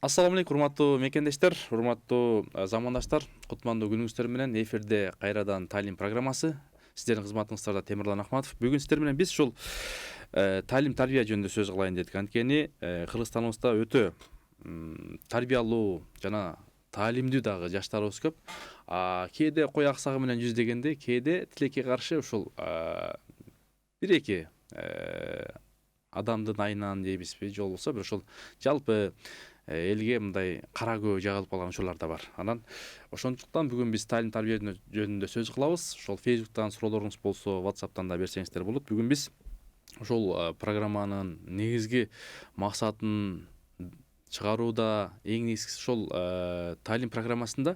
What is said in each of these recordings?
Ассаламу алейкум, урматтуу мекендештер, урматтуу замандаштар. Кутмандуу күнүңүздөр менен эфирде кайрадан Талим программасы. Сиздердин кызматыңыздарда Темирлан Ахматов. Бүгүн сиздер менен биз ушул талим тарбия жөнүндө сөз кылайын дедик. Анткени Кыргызстаныбызда өтө тарбиялуу жана таалимдүү дагы жаштарыбыз көп. Кээде кой аксагы менен жүздөгөндө, кээде тилекке каршы ушул бир-эки адамдын айынан дейбизби, же болбосо бир ушул жалпы элге мындай кара көбө жагылып калган учурлар да бар. Анан ошондуктан бүгүн биз талим тарбия жөнүндө сөз кылабыз. Ошол Facebook'тан суроолоруңуз болсо, WhatsApp'тан да берсеңиздер болот. Бүгүн биз ошол программанын негизги максатын чыгарууда эң негизгиси ошол талим программасында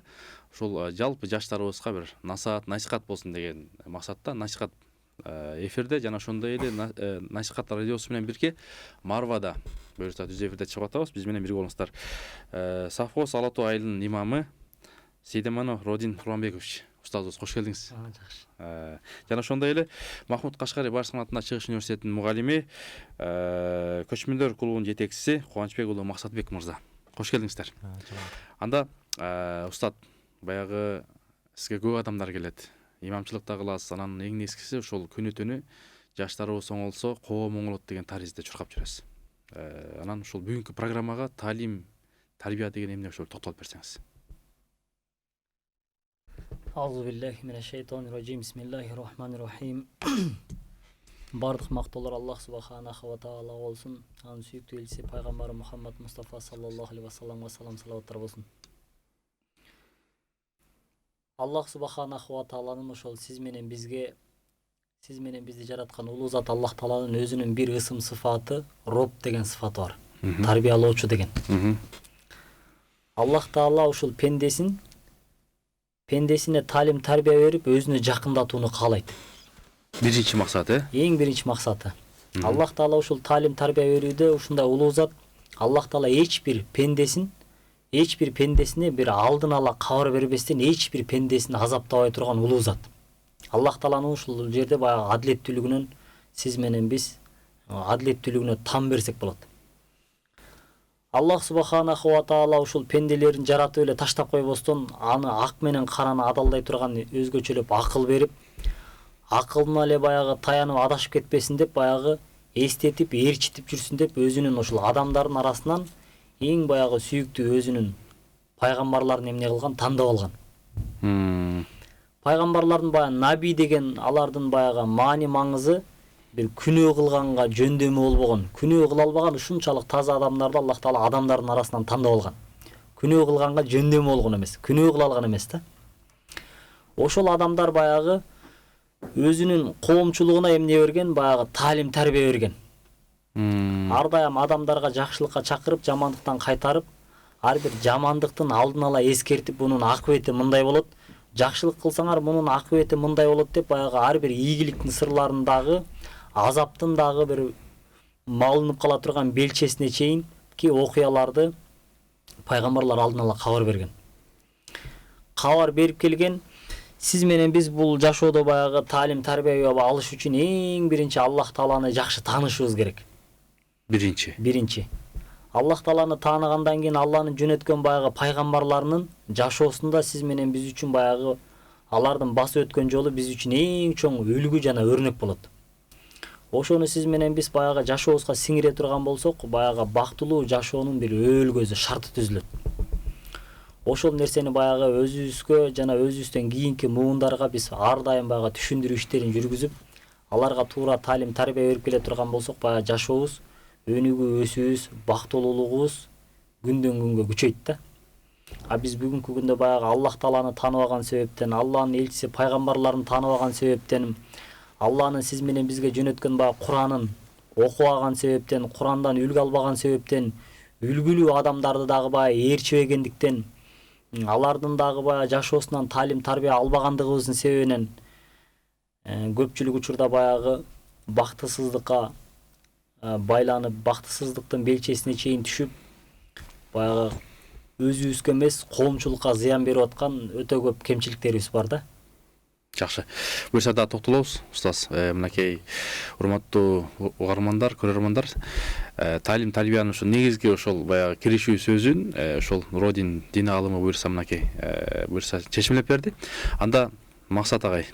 ошол жалпы жаштарыбызга бир насаат болсун деген максатта насихат эфирде жана ошондой эле насихат радиосу менен бирге Марвада буюрса түз эфирде чыгып атабыз. Биз менен бирге болуңуздар. Совхоз Ала Тоо айылынын имамы Сейдеманов Родин Курманбекович устазыбыз, кош келдиңиз. Жакшы. Жана ошондой эле Махмуд Кашкари Барс санатында Чыгыш университетинин мугалими, көчмөндөр клубунун жетекчиси Кубанычбек уулу Максатбек мырза. Кош келдиңиздер. Анда устат, баягы сизге көп адамдар келет. Имамчылыкта кыласыз, анан эң негизгиси ошол күнү түнү жаштарыбыз оңолсо коом оңолот деген таризде чуркап жүрөсүз. Анан ушул бүгүнкү программага талим, тарбия деген эмне ошол токтолуп берсеңиз. Аузу биллахи минаш шайтанир раджим. Бисмиллахир рахманир рахим. Бардык мактоолор Аллах субханаху ва таала болсун. Анын сүйүктүү элчиси пайгамбар Мухаммад Мустафа саллаллаху алейхи ва салламга салам салаваттар болсун. Аллах субханаху ва тааланын ошол сиз менен бизди жараткан улуу зат Аллах тааланын өзүнүн бир ысым сыфаты, роб деген сыфаты бар. Тарбиялоочу деген. Аллах таала ушул пендесине талим тарбия берип өзүнө жакындатууну каалайт. Биринчи максаты, эң биринчи максаты. Аллах таала ушул талим тарбия берүүдө ушундай улуу зат Аллах таала эч бир пендесине бир алдын ала кабар бербестен эч бир пендесин азаптабай турган улуу зат. Аллах тааланын ушул жерде баягы адилеттүүлүгүнөн сиз менен биз адилеттүүлүгүнө там берсек болот. Аллах субханаху ва таала ушул пенделерин жаратып эле таштап койбостон аны ак менен караны адалдай турган өзгөчөлөп акыл берип, акылына эле баягы таянып адашып кетпесин деп баягы эстетип, ээрчитип жүрсүн деп өзүнүн ушул адамдардын арасынан эң баягы сүйүктүү өзүнүн пайгамбарларын эмне кылган, тандап алган. Пайгамбарлардын баягы наби деген алардын баягы маани маңызы бир күнөө кылганга жөндөмү болбогон, күнөө кыла албаган ушунчалык таза адамдарды Аллах таала адамдардын арасынан тандап алган. Күнөө кылганга жөндөмү болгон эмес, күнөө кыла алган эмес да. Ошол адамдар баягы өзүнүн коомчулугуна эмне берген, баягы талим тарбия берген. Ар дайым адамдарга жакшылыкка чакырып, жамандыктан кайтарып, ар бир жамандыктын алдын ала эскертип, бунун акыбети мындай болот, жакшылык кылсаңар мунун акыбети мындай болот деп баягы ар бир ийгиликтин сырларындагы, азаптын дагы бир малынып кала турган белчесине чейин ки окуяларды пайгамбарлар алдын ала кабар берген. Кабар берип келген. Сиз менен биз бул жашоодо баягы талим тарбия алыш үчүн эң биринчи Аллах тааланы жакшы таанышыбыз керек. Биринчи. Аллах тааланы тааныгандан кийин Алланын жөнөткөн баягы пайгамбарларынын жашоосунда сиз менен биз үчүн баягы алардын басып өткөн жолу биз үчүн эң чоң үлгү жана өрнөк болот. Ошону сиз менен биз баягы жашообузга сиңире турган болсок, баягы бактылуу жашоонун бир өөлгөзү, шарты түзүлөт. Ошол нерсени баягы өзүбүзгө жана өзүбүздөн кийинки муундарга биз ар дайым баягы түшүндүрүү иштерин жүргүзүп, аларга туура талим тарбия берип келе турган болсок, баягы жашообуз, өнүгүү өсүүбүз, бактылуулугубуз күндөн күнгө күчөйт да. Биз бүгүнкү күндө баягы Аллах тааланы тааныбаган себептен, Алланын элчиси пайгамбарларын тааныбаган себептен, Алланын сиз менен бизге жөнөткөн баягы Куранын окубаган себептен, Курандан үлгү албаган себептен, үлгүлүү адамдарды дагы баягы ээрчибегендиктен, алардын дагы баягы жашоосунан талим тарбия албагандыгыбыздын себебинен көпчүлүк учурда баягы бактысыздыкка байланып, бактысыздыктын белчесине чейин түшүп, баягы өзүбүзгө эмес, коомчулукка зыян берип аткан өтө көп кемчиликтерибиз бар да. Жакшы. Буюрса да токтолобуз, устаз. Мынакей урматтуу угармандар, көрөрмандар, таалим тарбиянын ошол негизги ошол баягы киришүү сөзүн ошол Нуродин дин аалымы буюрса мынакей буюрса чечимлеп берди. Анда Максат агай,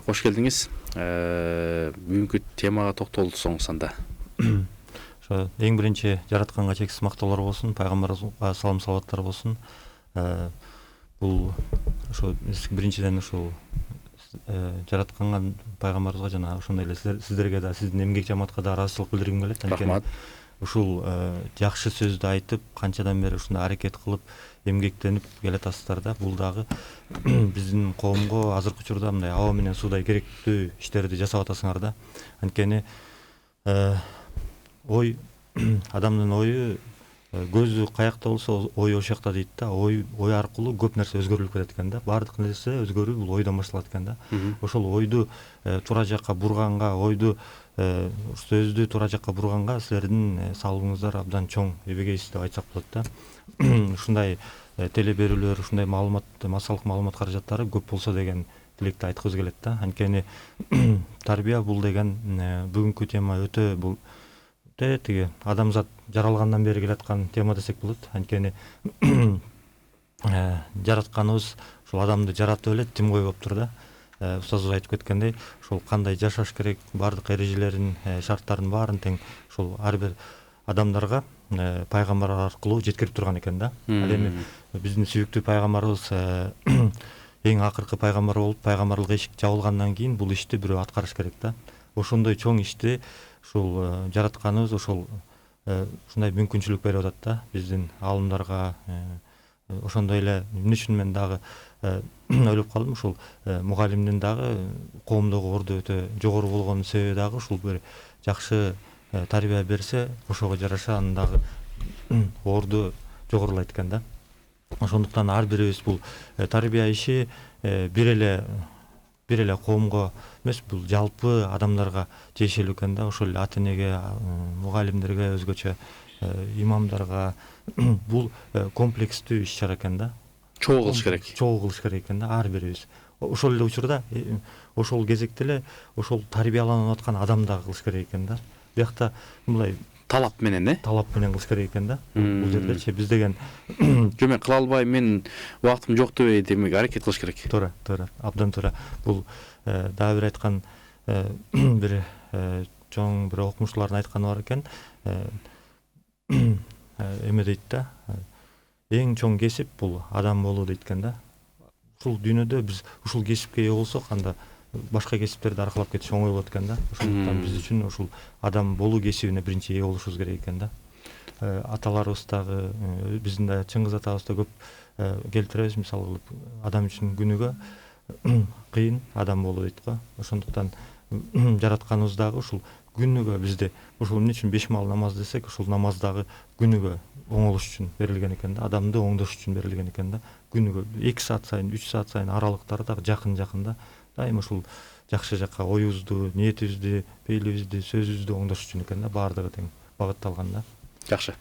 кош келдиңиз. Бүгүнкү темага токтолсоңуз анда. Ошо эң биринчи жаратканга чексиз мактоолор болсун, пайгамбарыбызга салам салаваттар болсун. Бул ошо биринчиден ушул жаратканга пайгамбарыбызга жана ошондой эле сиздерге да, сиздин эмгек жамаатка да ыраазычылык билдиргим келет. Рахмат. Ушул жакшы сөздү айтып, канчадан бери ушундай аракет кылып, эмгектенип келатасыздар да. Бул дагы биздин коомго азыркы учурда мындай аба менен суудай керектүү иштерди жасап атасыңар да. Анткени ой, адамдын ою көзү каякта болсо ой ошол жакта дейт да. Ой аркылуу көп нерсе өзгөрүлүп кетет экен да. Баардык нерсе өзгөрүү бул ойдон башталат экен да. Ошол ойду туура жакка бурганга, ойду сөздү туура жакка бурганга силердин салымыңыздар абдан чоң, эбегейсиз деп айтсак болот да. Ушундай теле берүүлөр, ушундай маалымат, массалык маалымат каражаттары көп болсо деген тилекти айткыбыз келет да. Анткени тарбия бул деген бүгүнкү тема өтө бул тиги адамзат жаралгандан бери келаткан тема десек болот. Анткени жаратканыбыз ушул адамды жаратып эле тим койбоптур да. Устазыбыз айтып кеткендей, ушул кандай жашаш керек, баардык эрежелерин, шарттарын баарын тең ушул ар бир адамдарга пайгамбар аркылуу жеткирип турган экен да. Ал эми биздин сүйүктүү пайгамбарыбыз эң акыркы пайгамбар болуп, пайгамбарлык эшик жабылгандан кийин бул ишти бирөө аткарыш керек да. Ошондой чоң ишти ушул жаратканыбыз ошол ушундай мүмкүнчүлүк берип атат да биздин аалымдарга. Ошондой эле эмне үчүн мен дагы ойлоп калдым, ушул мугалимдин дагы коомдогу орду өтө жогору болгонун себеби дагы ушул бир жакшы тарбия берсе, ошого жараша анын дагы орду жогорулайт экен да. Ошондуктан ар бирибиз бул тарбия иши бир эле коомго эмес, бул жалпы адамдарга тиешелүү экен да. Ошол эле ата энеге, мугалимдерге, өзгөчө имамдарга бул комплекстүү иш чара экен да. Чогуу кылыш керек. Чогуу кылыш керек экен да, ар бирибиз. Ошол эле учурда, ошол кезекте эле ошол тарбияланып аткан адам дагы кылыш керек экен да. Биякта мындай Талап менен, талап менен кылыш керек экен да. Бул жердечи биз деген жок, мен кыла албайм, мен убактым жок деп демек аракет кылыш керек. Туура, абдан туура. Бул дагы бир айткан бир чоң бир окумуштуулардын айтканы бар экен. Эме дейт да, эң чоң кесип бул адам болуу дейт экен да. Ушул дүйнөдө биз ушул кесипке ээ болсок, анда башка кесиптерди аркалап кетиш оңой болот экен да. Ошондуктан биз үчүн ушул адам болуу кесибине биринчи ээ болушубуз керек экен да. Аталарыбыз дагы, биздин да Чыңгыз атабыз да көп келтиребиз мисал кылып, адам үчүн күнүгө кыйын адам болуу дейт го. Ошондуктан жаратканыбыз дагы ушул күнүгө бизди, ушул эмне үчүн 5 маал намаз десек, ушул намаз дагы күнүгө оңолуш үчүн берилген экен да. Адамды оңдош үчүн берилген экен да. Күнүгө 2 саат сайын, 3 саат сайын аралыктары дагы жакын да. Дайым ушул жакшы жакка оюбузду, ниетибизди, пейилибизди, сөзүбүздү оңдош үчүн экен да. Баардыгы тең багытталган да. Жакшы.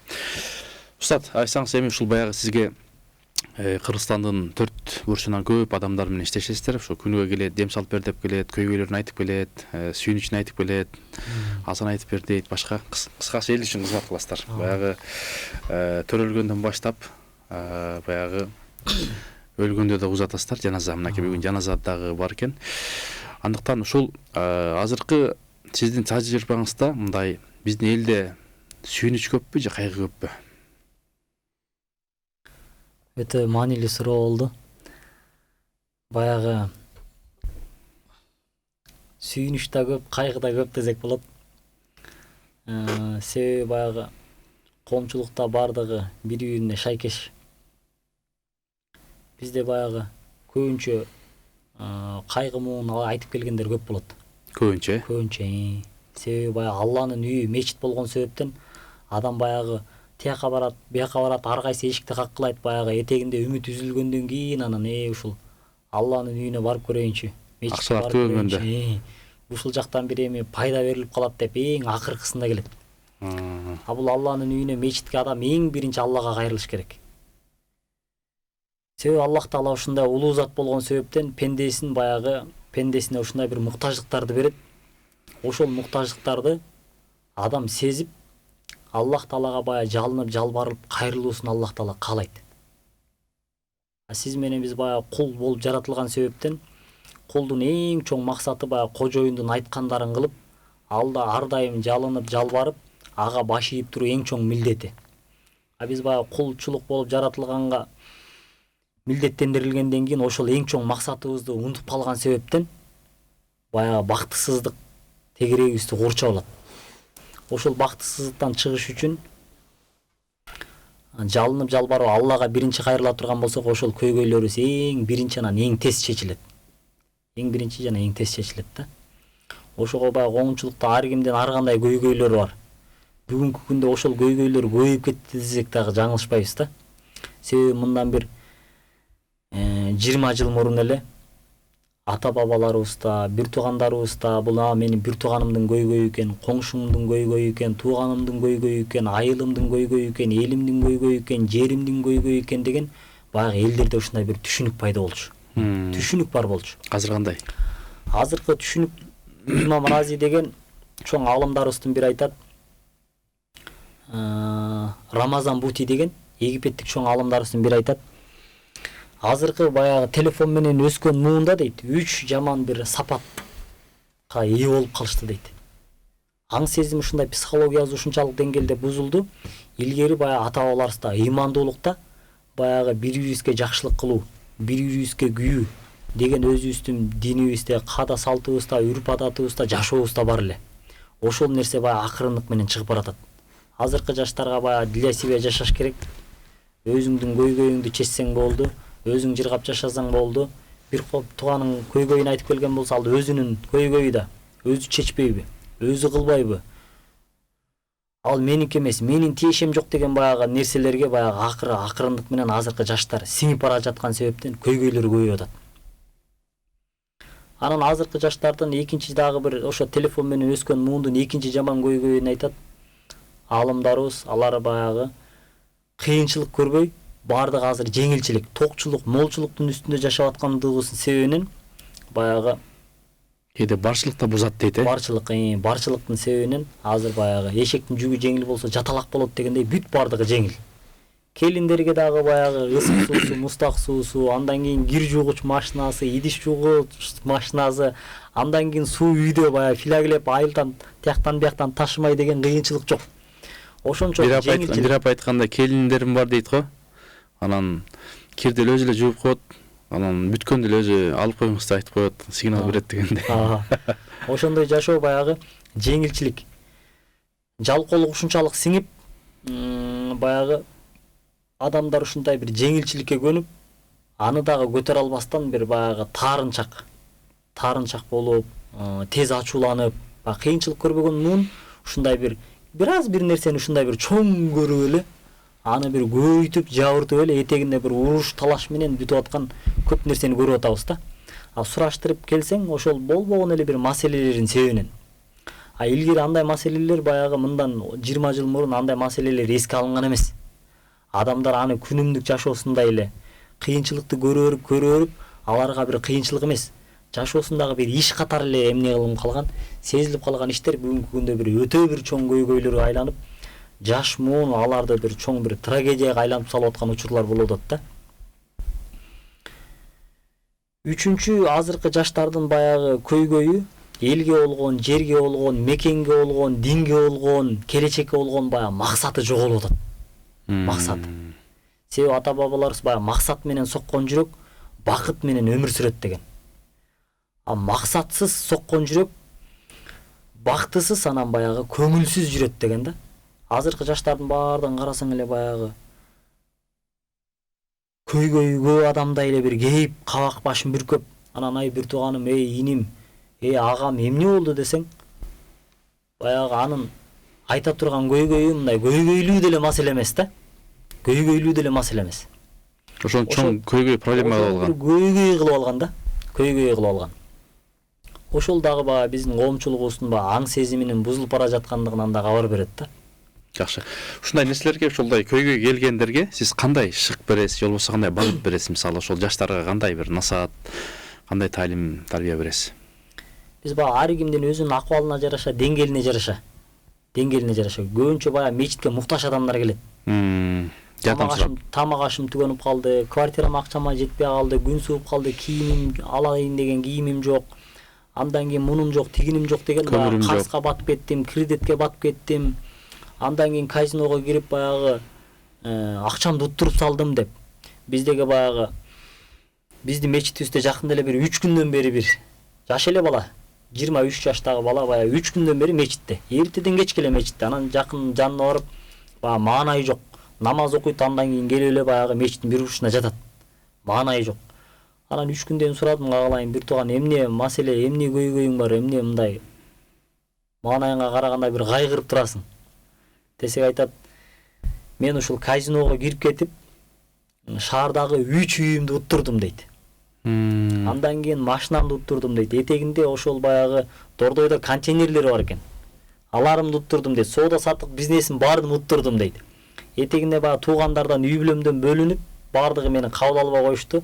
Устат, айтсаңыз, эми ушул баягы сизге Кыргызстандын 4 бурчунан көп адамдар менен иштешесиздер. Ошо күнүгө келет, дем салып бер деп келет, көйгөйлөрүн айтып келет, сүйүнүчүн айтып келет, азан айтып бер дейт, башка кыскача эл үчүн кызмат кыласыздар. Баягы төрөлгөндөн баштап баягы өлгөндө да узатасыздар, жаназа. Мынакей бүгүн жаназа дагы бар экен. Андыктан ушул азыркы сиздин тажрыйбаңызда мындай биздин элде сүйүнүч көппү же кайгы көппү? Өтө маанилүү суроо болду. Баягы сүйүнүч да көп, кайгы да көп десек болот. Себеби баягы коомчулукта баардыгы бири-бирине шайкеш. Бизде баягы көбүнчө кайгы муун айтып келгендер көп болот. Көбүнчө. Себеби баягы Алланын үйү мечит болгон себептен адам баягы тияка барат, бияка барат, ар кайсы эшикти каккылайт, баягы этегинде үмүт үзүлгөндөн кийин анан ушул Алланын үйүнө барып көрөйүнчү, мечитке барып көрөйүнчү. Ушул жактан бир эми пайда берилип калат деп эң акыркысында келет. А бул Алланын үйүнө, мечитке адам эң биринчи Аллага кайрылыш керек. Себеби Аллах Таала ушундай улуу зат болгон себептен пендесине ушундай бир муктаждыктарды берет. ошол муктаждыктарды адам сезип Аллах Таалага баягы жалынып жалбарып кайрылуусун Аллах Таала каалайт. Сиз менен биз баягы кул болуп жаратылган себептен кулдун эң чоң максаты баягы кожоюндун айткандарын кылып, алда ар дайым жалынып жалбарып, ага баш ийип туруу эң чоң милдети. Биз баягы кулчулук болуп жаратылганга милдеттендирилгенден кийин ошол эң чоң максатыбызды унутуп калган себептен баягы бактысыздык тегерегибизди курчап алат. Ошол бактысыздыктан чыгыш үчүн жалынып жалбарып Аллага биринчи кайрыла турган болсок, ошол көйгөйлөрүбүз эң биринчи анан эң тез чечилет. Эң биринчи жана эң тез чечилет да. Ошого баягы коомчулукта ар кимдин ар кандай көйгөйлөрү бар. Бүгүнкү күндө ошол көйгөйлөр көбөйүп кетти десек дагы жаңылышпайбыз да. Себеби мындан бир 20 жыл мурун эле ата бабаларыбызда, бир туугандарыбызда бул менин бир тууганымдын көйгөйү экен, коңшумдун көйгөйү экен, тууганымдын көйгөйү экен, айылымдын көйгөйү экен, элимдин көйгөйү экен, жеримдин көйгөйү экен деген баягы элдерде ушундай бир түшүнүк пайда болчу. Түшүнүк бар болчу. Азыр кандай? Азыркы түшүнүк Имам Рази деген чоң аалымдарыбыздын бири айтат. Рамазан Бути деген Египеттик чоң аалымдарыбыздын бири айтат. Азыркы баягы телефон менен өскөн муунда дейт, 3 жаман бир сапатка ээ болуп калышты дейт. Аң сезим ушундай психологиябыз ушунчалык деңгээлде бузулду. Илгери баягы ата бабаларыбызда ыймандуулукта баягы бири-бирибизге жакшылык кылуу, бири-бирибизге күйүү деген өзүбүздүн динибизде, каада салтыбызда, үрп адатыбызда, жашообузда бар эле. Ошол нерсе баягы акырындык менен чыгып баратат. Азыркы жаштарга баягы для себя жашаш керек. Өзүңдүн көйгөйүңдү чечсең болду, өзүң жыргап жашасаң болду. Бир тууганын көйгөйүн айтып келген болсо, ал өзүнүн көйгөйү да өзү чечпейби, өзү кылбайбы? Ал меники эмес, менин тиешем жок деген баягы нерселерге баягы акырындык менен азыркы жаштар сиңип бара жаткан себептен көйгөйлөр көбөйүп атат. Анан азыркы жаштардын экинчи дагы бир ошо телефон менен өскөн муундун экинчи жаман көйгөйүн айтат. Аалымдарыбыз алар баягы кыйынчылык көрбөй, бардыгы азыр жеңилчилик, токчулук, молчулуктун үстүндө жашап аткандыгыбыздын себебинен баягы Кээде барчылык да бузат дейт, барчылыктын себебинен азыр баягы эшектин жүгү жеңил болсо жаталак болот дегендей бүт бардыгы жеңил. Келиндерге дагы баягы ысык суусу, мустак суусу, андан кийин кир жуугуч машинасы, идиш жуугуч машинасы, андан кийин суу үйдө баягы филягилеп айылдан тияктан бияктан ташымай деген кыйынчылык жок. Ошончо жеңилчилик. Бир апа айткандай келиндерим бар дейт го. Анан кирди өзү эле жууп коет. Анан бүткөндө эле өзү алып коюңуз деп айтып коет, сигнал берет дегендей. Ошондой жашоо баягы жеңилчилик. Жалкоолук ушунчалык сиңип, баягы адамдар ушундай бир жеңилчиликке көнүп, аны дагы көтөрө албастан бир баягы таарынчак болуп, тез ачууланып, кыйынчылык көрбөгөн муун ушундай бир аз бир нерсени ушундай бир чоң көрүп эле, аны бир көбөйтүп, жабыртып эле этегинде бир уруш талаш менен бүтүп аткан көп нерсени көрүп атабыз да. Сураштырып келсең, ошол болбогон эле бир маселелердин себебинен. Илгери андай маселелер баягы мындан 20 жыл мурун андай маселелер эске алынган эмес. Адамдар аны күнүмдүк жашоосунда эле кыйынчылыкты көрүп, аларга бир кыйынчылык эмес, жашоосундагы бир иш катары эле эмне кылынып калган, сезилип калган иштер бүгүнкү күндө бир өтө бир чоң көйгөйлөргө айланып, жаш муун аларды бир чоң бир трагедияга айлантып салып аткан учурлар болуп атат да. Үчүнчү, азыркы жаштардын баягы көйгөйү элге болгон, жерге болгон, мекенге болгон, динге болгон, келечекке болгон баягы максаты жоголуп атат. Максат. Себеби ата бабаларыбыз баягы максат менен соккон жүрөк бакыт менен өмүр сүрөт деген. Максатсыз соккон жүрөк бактысыз анан баягы көңүлсүз жүрөт деген да. Азыркы жаштардын баардыгын карасаң эле баягы көйгөйү көп адамдай эле бир кейип, кабак башын бүркөп, анан бир тууганым, иним, агам эмне болду десең, баягы анын айта турган көйгөйү мындай көйгөйлүү деле маселе эмес да. Көйгөйлүү деле маселе эмес. Ошон чоң көйгөй проблема кылып алган. Көйгөй кылып алган да. Көйгөй кылып алган. Ошол дагы баягы биздин коомчулугубуздун аң сезиминин бузулуп бара жаткандыгынан да кабар берет да. Жакшы. Ушундай нерселерге, ушундай көйгөй келгендерге сиз кандай шык бересиз, же болбосо кандай багыт бересиз? Мисалы ошол жаштарга кандай бир насаат, кандай таалим, тарбия бересиз? Биз баягы ар кимдин өзүнүн акыбалына жараша, деңгээлине жараша көбүнчө баягы мечитке муктаж адамдар келет. Тамак ашым түгөнүп калды, квартирама акчама жетпей калды, күн сууп калды, кийимим алайын деген кийимим жок, андан кийин мунум жок, тигиним жок деген баягы карызга батып кеттим, кредитке батып кеттим. Андан кийин казиного кирип баягы акчамды уттуруп салдым деп. Биздеги баягы биздин мечитибизде жакында эле бир 3 күндөн бери бир жаш эле бала, 23 жаштагы бала баягы 3 күндөн бери мечитте. Эртеден кечке эле мечитте. Анан жакын жанына барып, баягы маанайы жок. Намаз окуйт, андан кийин келип эле баягы мечиттин бир бурчуна жатат. Маанайы жок. Анан 3 күндөн сурадым, кагалайын бир тууган, эмне маселе, эмне көйгөйүң бар, эмне мындай маанайыңа караганда бир кайгырып турасың десек, айтат, мен ушул казиного кирип кетип, шаардагы 3 үйүмдү уттурдум дейт. Андан кийин машинамды уттурдум дейт. Этегинде ошол баягы Дордойдо контейнерлери бар экен. Аларымды уттурдум дейт. Соода саттык бизнесин баарын уттурдум дейт. Этегинде баягы туугандардан, үй бүлөмдөн бөлүнүп, баардыгы мени кабыл албай коюшту.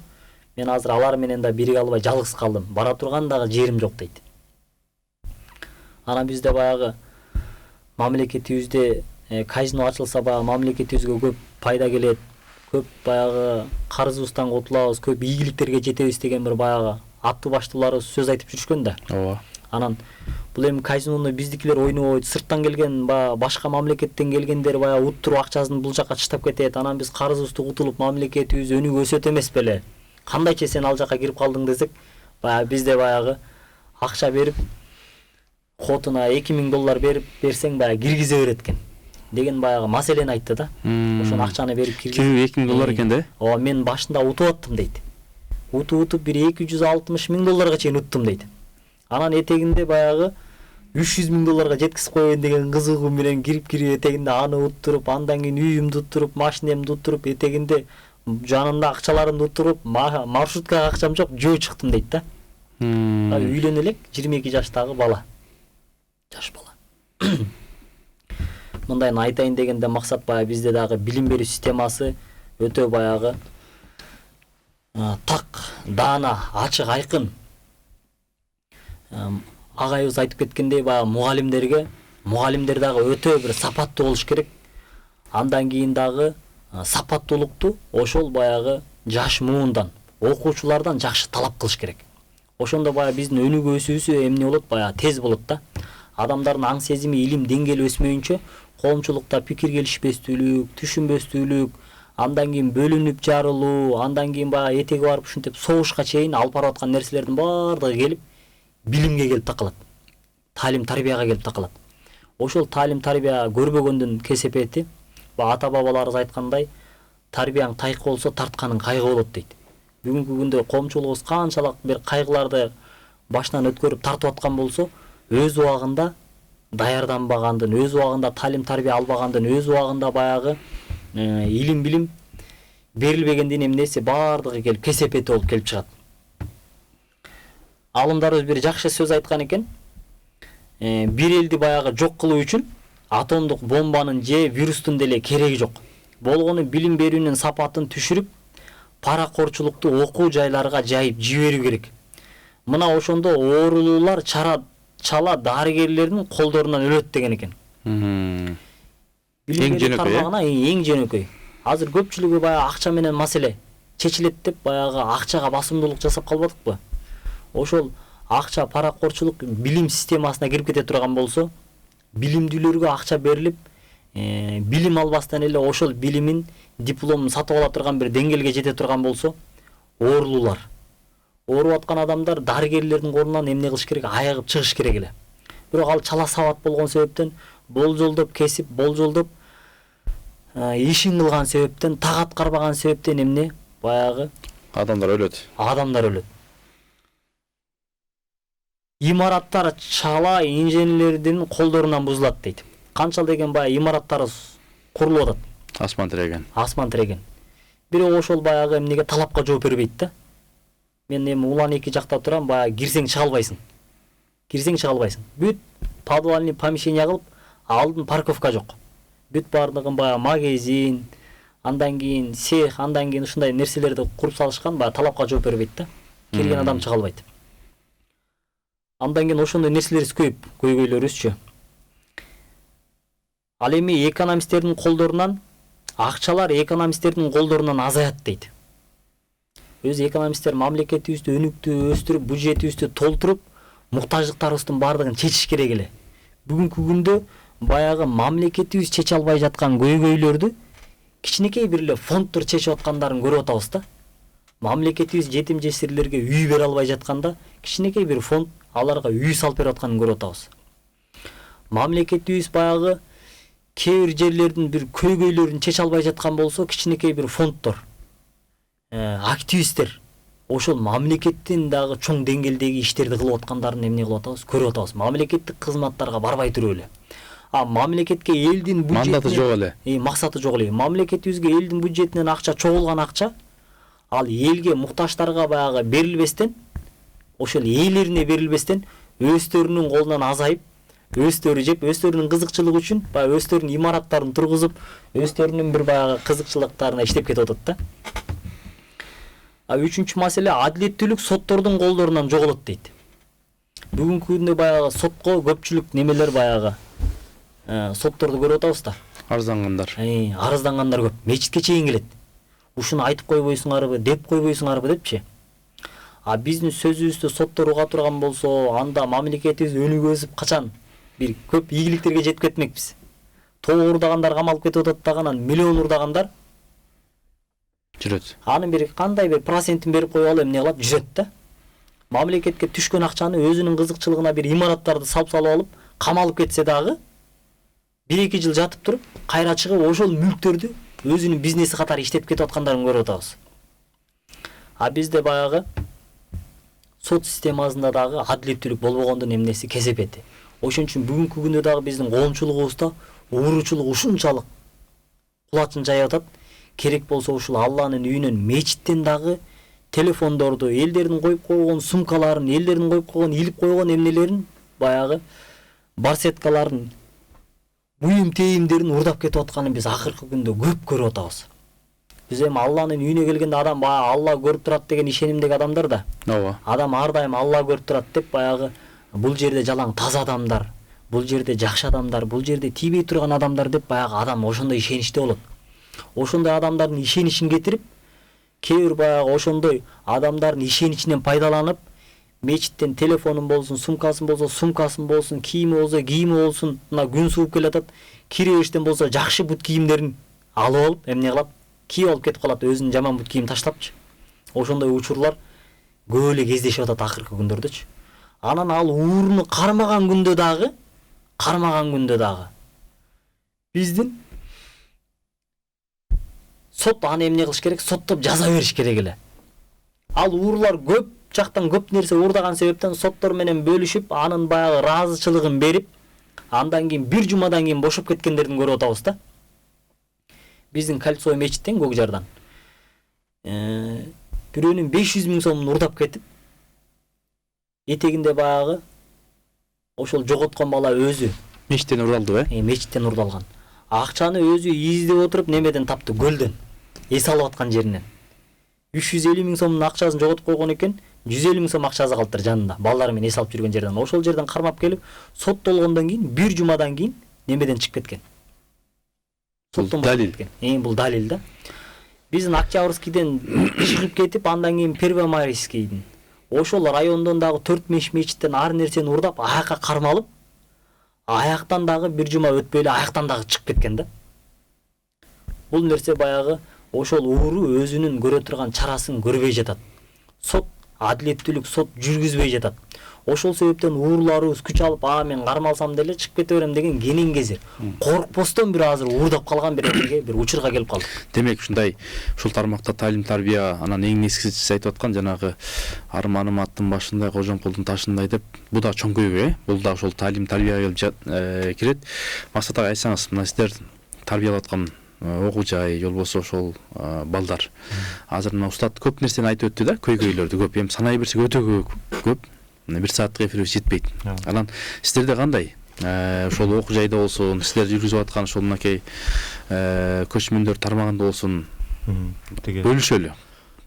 Мен азыр алар менен да бириге албай жалгыз калдым. Бара турган дагы жерим жок дейт. Анан бизде баягы мамлекетибизде казино ачылса, баягы мамлекетибизге көп пайда келет. Көп баягы карызыбыздан кутулабыз, көп ийгиликтерге жетебиз деген бир баягы аттуу баштууларыбыз сөз айтып жүрүшкөн да. Ооба. Анан бул эми казинону биздикилер ойнобойт, сырттан келген баягы башка мамлекеттен келгендер баягы уттуруп акчасын бул жакка таштап кетет. Анан биз карызыбызды кутулуп мамлекетибиз өнүгүп өсөт эмес беле? Кандайча сен ал жакка кирип калдың десек, баягы бизде баягы акча берип, котуна $2000 берсең баягы киргизе берет экен деген баягы маселени айтты да. Ошон акчаны берип киргиз. $2000 экен да? Ооба, мен башында утуп аттым дейт. Утуп бир $260,000 чейин уттум дейт. Анан этегинде баягы $300,000 жеткизип коеюн деген кызыгуу менен кирип этегинде аны уттуруп, андан кийин үйүмдү уттуруп, машинемди уттуруп, этегинде жанында акчаларымды уттуруп, маршруткага акчам жок, жөө чыктым дейт да. Үйлөнө элек 22 жаштагы бала. Жаш бала. Мындайын айтайын дегенде максат баягы бизде дагы билим берүү системасы өтө баягы так, даана, ачык, айкын. Агайыбыз айтып кеткендей, баягы мугалимдер дагы өтө бир сапаттуу болуш керек. Андан кийин дагы сапаттуулукту ошол баягы жаш муундан, окуучулардан жакшы талап кылыш керек. Ошондо баягы биздин өнүгүү өсүүбүз эмне болот, баягы тез болот да. Адамдардын аң сезими, илим деңгээли өсмөйүнчө коомчулукта пикир келишпестүүлүк, түшүнбөстүүлүк, андан кийин бөлүнүп жарылуу, андан кийин баягы этеги барып ушинтип согушка чейин алып барып аткан нерселердин баардыгы келип билимге келип такалат. Талим тарбияга келип такалат. Ошол талим тарбия көрбөгөндүн кесепети, ата бабаларыбыз айткандай, тарбияң тайкы болсо тартканың кайгы болот дейт. Бүгүнкү күндө коомчулугубуз канчалык бир кайгыларды башынан өткөрүп тартып аткан болсо, өз убагында даярданбагандын, өз убагында талим тарбия албагандын, өз убагында баягы илим билим берилбегендин эмнеси баардыгы келип кесепети болуп келип чыгат. Алымдарыбыз бир жакшы сөз айткан экен. Бир элди баягы жок кылуу үчүн атомдук бомбанын же вирустун деле кереги жок. Болгону билим берүүнүн сапатын түшүрүп, паракорчулукту окуу жайларга жайып жиберүү керек. Мына ошондо оорулуулар чала дарыгерлердин колдорунан өлөт деген экен. Эң жөнөкөй. Азыр көпчүлүгү баягы акча менен маселе чечилет деп баягы акчага басымдуулук жасап калбадыкпы? Ошол акча, паракорчулук билим системасына кирип кете турган болсо, билимдүүлөргө акча берилип, билим албастан эле ошол билимин дипломун сатып ала турган бир деңгээлге жете турган болсо, оорулуулар, ооруп аткан адамдар дарыгерлердин колунан эмне кылыш керек? Айыгып чыгыш керек эле. Бирок ал чала сабат болгон себептен, болжолдоп кесип, болжолдоп ишин кылган себептен, так аткарбаган себептен эмне? Баягы адамдар өлөт. Имараттар чала инженерлердин колдорунан бузулат дейт. Канчал деген баягы имараттар курулуп атат. Асман тиреген. Бирок ошол баягы эмнеге талапка жооп бербейт да. Мен эми улан эки жакта турам, баягы кирсең чыга албайсың. Бүт подвальный помещение кылып, алдын парковка жок. Бүт бардыгын баягы магазин, андан кийин цех, андан кийин ушундай нерселерди куруп салышкан, баягы талапка жооп бербейт да. Келген адам чыга албайт. Андан кийин ошондой нерселерибиз көп, көйгөйлөрүбүзчү. Ал эми экономисттердин колдорунан акчалар экономисттердин колдорунан азаят дейт. Өзү экономисттер мамлекетибизди өнүктүрүп, өстүрүп, бюджетибизди толтуруп, муктаждыктарыбыздын баардыгын чечиш керек эле. Бүгүнкү күндө баягы мамлекетибиз чече албай жаткан көйгөйлөрдү кичинекей бир эле фонддор чечип аткандарын көрүп атабыз да. Мамлекетибиз жетим жесирлерге үй бере албай жатканда кичинекей бир фонд аларга үй салып берип атканын көрүп атабыз. Мамлекетибиз баягы кээ бир жерлердин бир көйгөйлөрүн чече албай жаткан болсо кичинекей бир фонддор, активисттер ошол мамлекеттин дагы чоң деңгээлдеги иштерди кылып аткандарын эмне кылып атабыз, көрүп атабыз. Мамлекеттик кызматтарга барбай туруп эле. Мамлекетке элдин бюджетинен мандаты жок эле. Максаты жок эле. Мамлекетибизге элдин бюджетинен акча чогулган акча ал элге муктаждарга баягы берилбестен, ошол ээлерине берилбестен өздөрүнүн колунан азайып, өздөрү жеп, өздөрүнүн кызыкчылыгы үчүн баягы өздөрүнүн имараттарын тургузуп, өздөрүнүн бир баягы кызыкчылыктарына иштеп кетип атат да. Үчүнчү маселе адилеттүүлүк соттордун колдорунан жоголот дейт. Бүгүнкү күндө баягы сотко көпчүлүк немелер баягы сотторду көрүп атабыз да. Арыздангандар. Арыздангандар көп. Мечитке чейин келет. Ушуну айтып койбойсуңарбы, деп койбойсуңарбы депчи. Биздин сөзүбүздү соттор уга турган болсо, анда мамлекетибиз өнүгүп өсүп качан бир көп ийгиликтерге жетип кетмекпиз. Тоо урдагандар камалып кетип атат дагы, анан миллион урдагандар жүрөт. Анын бир кандай бир процентин берип коюп алып эмне кылат, жүрөт да. Мамлекетке түшкөн акчаны өзүнүн кызыкчылыгына бир имараттарды салып алып, камалып кетсе дагы 1-2 жыл жатып туруп, кайра чыгып ошол мүлктөрдү өзүнүн бизнеси катары иштеп кетип аткандарын көрүп атабыз. Бизде баягы сот системасында дагы адилеттүүлүк болбогондун эмнеси кесепети. Ошон үчүн бүгүнкү күндө дагы биздин коомчулугубузда ууручулук ушунчалык кулачын жайып атат. Керек болсо ушул Алланын үйүнөн, мечиттен дагы телефондорду, элдердин коюп койгон сумкаларын, элдердин коюп койгон, илип койгон эмнелерин, баягы барсеткаларын, буюм тейимдерин урдап кетип атканын биз акыркы күндө көп көрүп атабыз. Биз эми Алланын үйүнө келгенде адам баягы Алла көрүп турат деген ишенимдеги адамдар да. Ооба. Адам ар дайым Алла көрүп турат деп баягы бул жерде жалаң таза адамдар, бул жерде жакшы адамдар, бул жерде тийбей турган адамдар деп баягы адам ошондой ишеничте болот. Ошондой адамдардын ишеничин кетирип, кээ бир баягы ошондой адамдардын ишеничинен пайдаланып, мечиттен телефонун болсун, сумкасын болсун, кийими болсо кийими болсун, мына күн сууп келатат, кире бериштен болсо жакшы бут кийимдерин алып алып, эмне кылат, кийип алып кетип калат, өзүнүн жаман бут кийимин таштапчы. Ошондой учурлар көп эле кездешип атат акыркы күндөрдөчү. Анан ал ууруну кармаган күндө дагы биздин сот аны эмне кылыш керек? Соттоп жаза бериш керек эле. Ал уурулар көп жактан көп нерсе уурдаган себептен соттор менен бөлүшүп, анын баягы ыраазычылыгын берип, андан кийин бир жумадан кийин бошоп кеткендерин көрүп атабыз да. Биздин Кольцо мечиттен Көкжардан бирөөнүн 500 000 сомун урдап кетип, этегинде баягы ошол жоготкон бала өзү Мечиттен урдалды, мечиттен урдалган. Акчаны өзү издеп отуруп немеден тапты, көлдөн. Эс алып аткан жеринен. 350 000 сомдун акчасын жоготуп койгон экен, 150 000 сом акчасы калыптыр жанында. Балдары менен эс алып жүргөн жерден. Ошол жерден кармап келип, соттолгондон кийин бир жумадан кийин немеден чыгып кеткен. Соттон далил. Бул далил да. Биздин Октябрьскийден чыгып кетип, андан кийин Первомайскийдин. Ошол райондон дагы 4-5 мечиттен ар нерсени урдап, аякка кармалып, аяктан дагы бир жума өтпөй эле аяктан дагы чыгып кеткен да. Бул нерсе баягы ошол ууру өзүнүн көрө турган чарасын көрбөй жатат. Сот адилеттүүлүк сот жүргүзбөй жатат. Ошол себептен ууруларыбыз күч алып, мен кармалсам деле чыгып кете берем деген кенен кезир. Коркпостон бир азыр уурдап калган бир учурга келип калдык. Демек ушундай ушул тармакта талим тарбия анан эң нескисиз айтып аткан жанагы арманым аттын башындай, кожомкулдун ташындай деп, бул да чоң көйгөй, бул да ошол талим тарбияга кирет. Максат ага айтсаңыз, мына сиздер тарбиялап аткан окуу жай, болбосо ошол балдар. Азыр мына устат көп нерсени айтып өттү да, көйгөйлөрдү көп. Эми санай берсек өтө көп. 1 сааттык эфирибиз жетпейт. Анан сиздерде кандай? Ошол окуу жайда болсун, сиздер жүргүзүп аткан ошол мынакей көчмөндөр тармагында болсун, бөлүшөлү.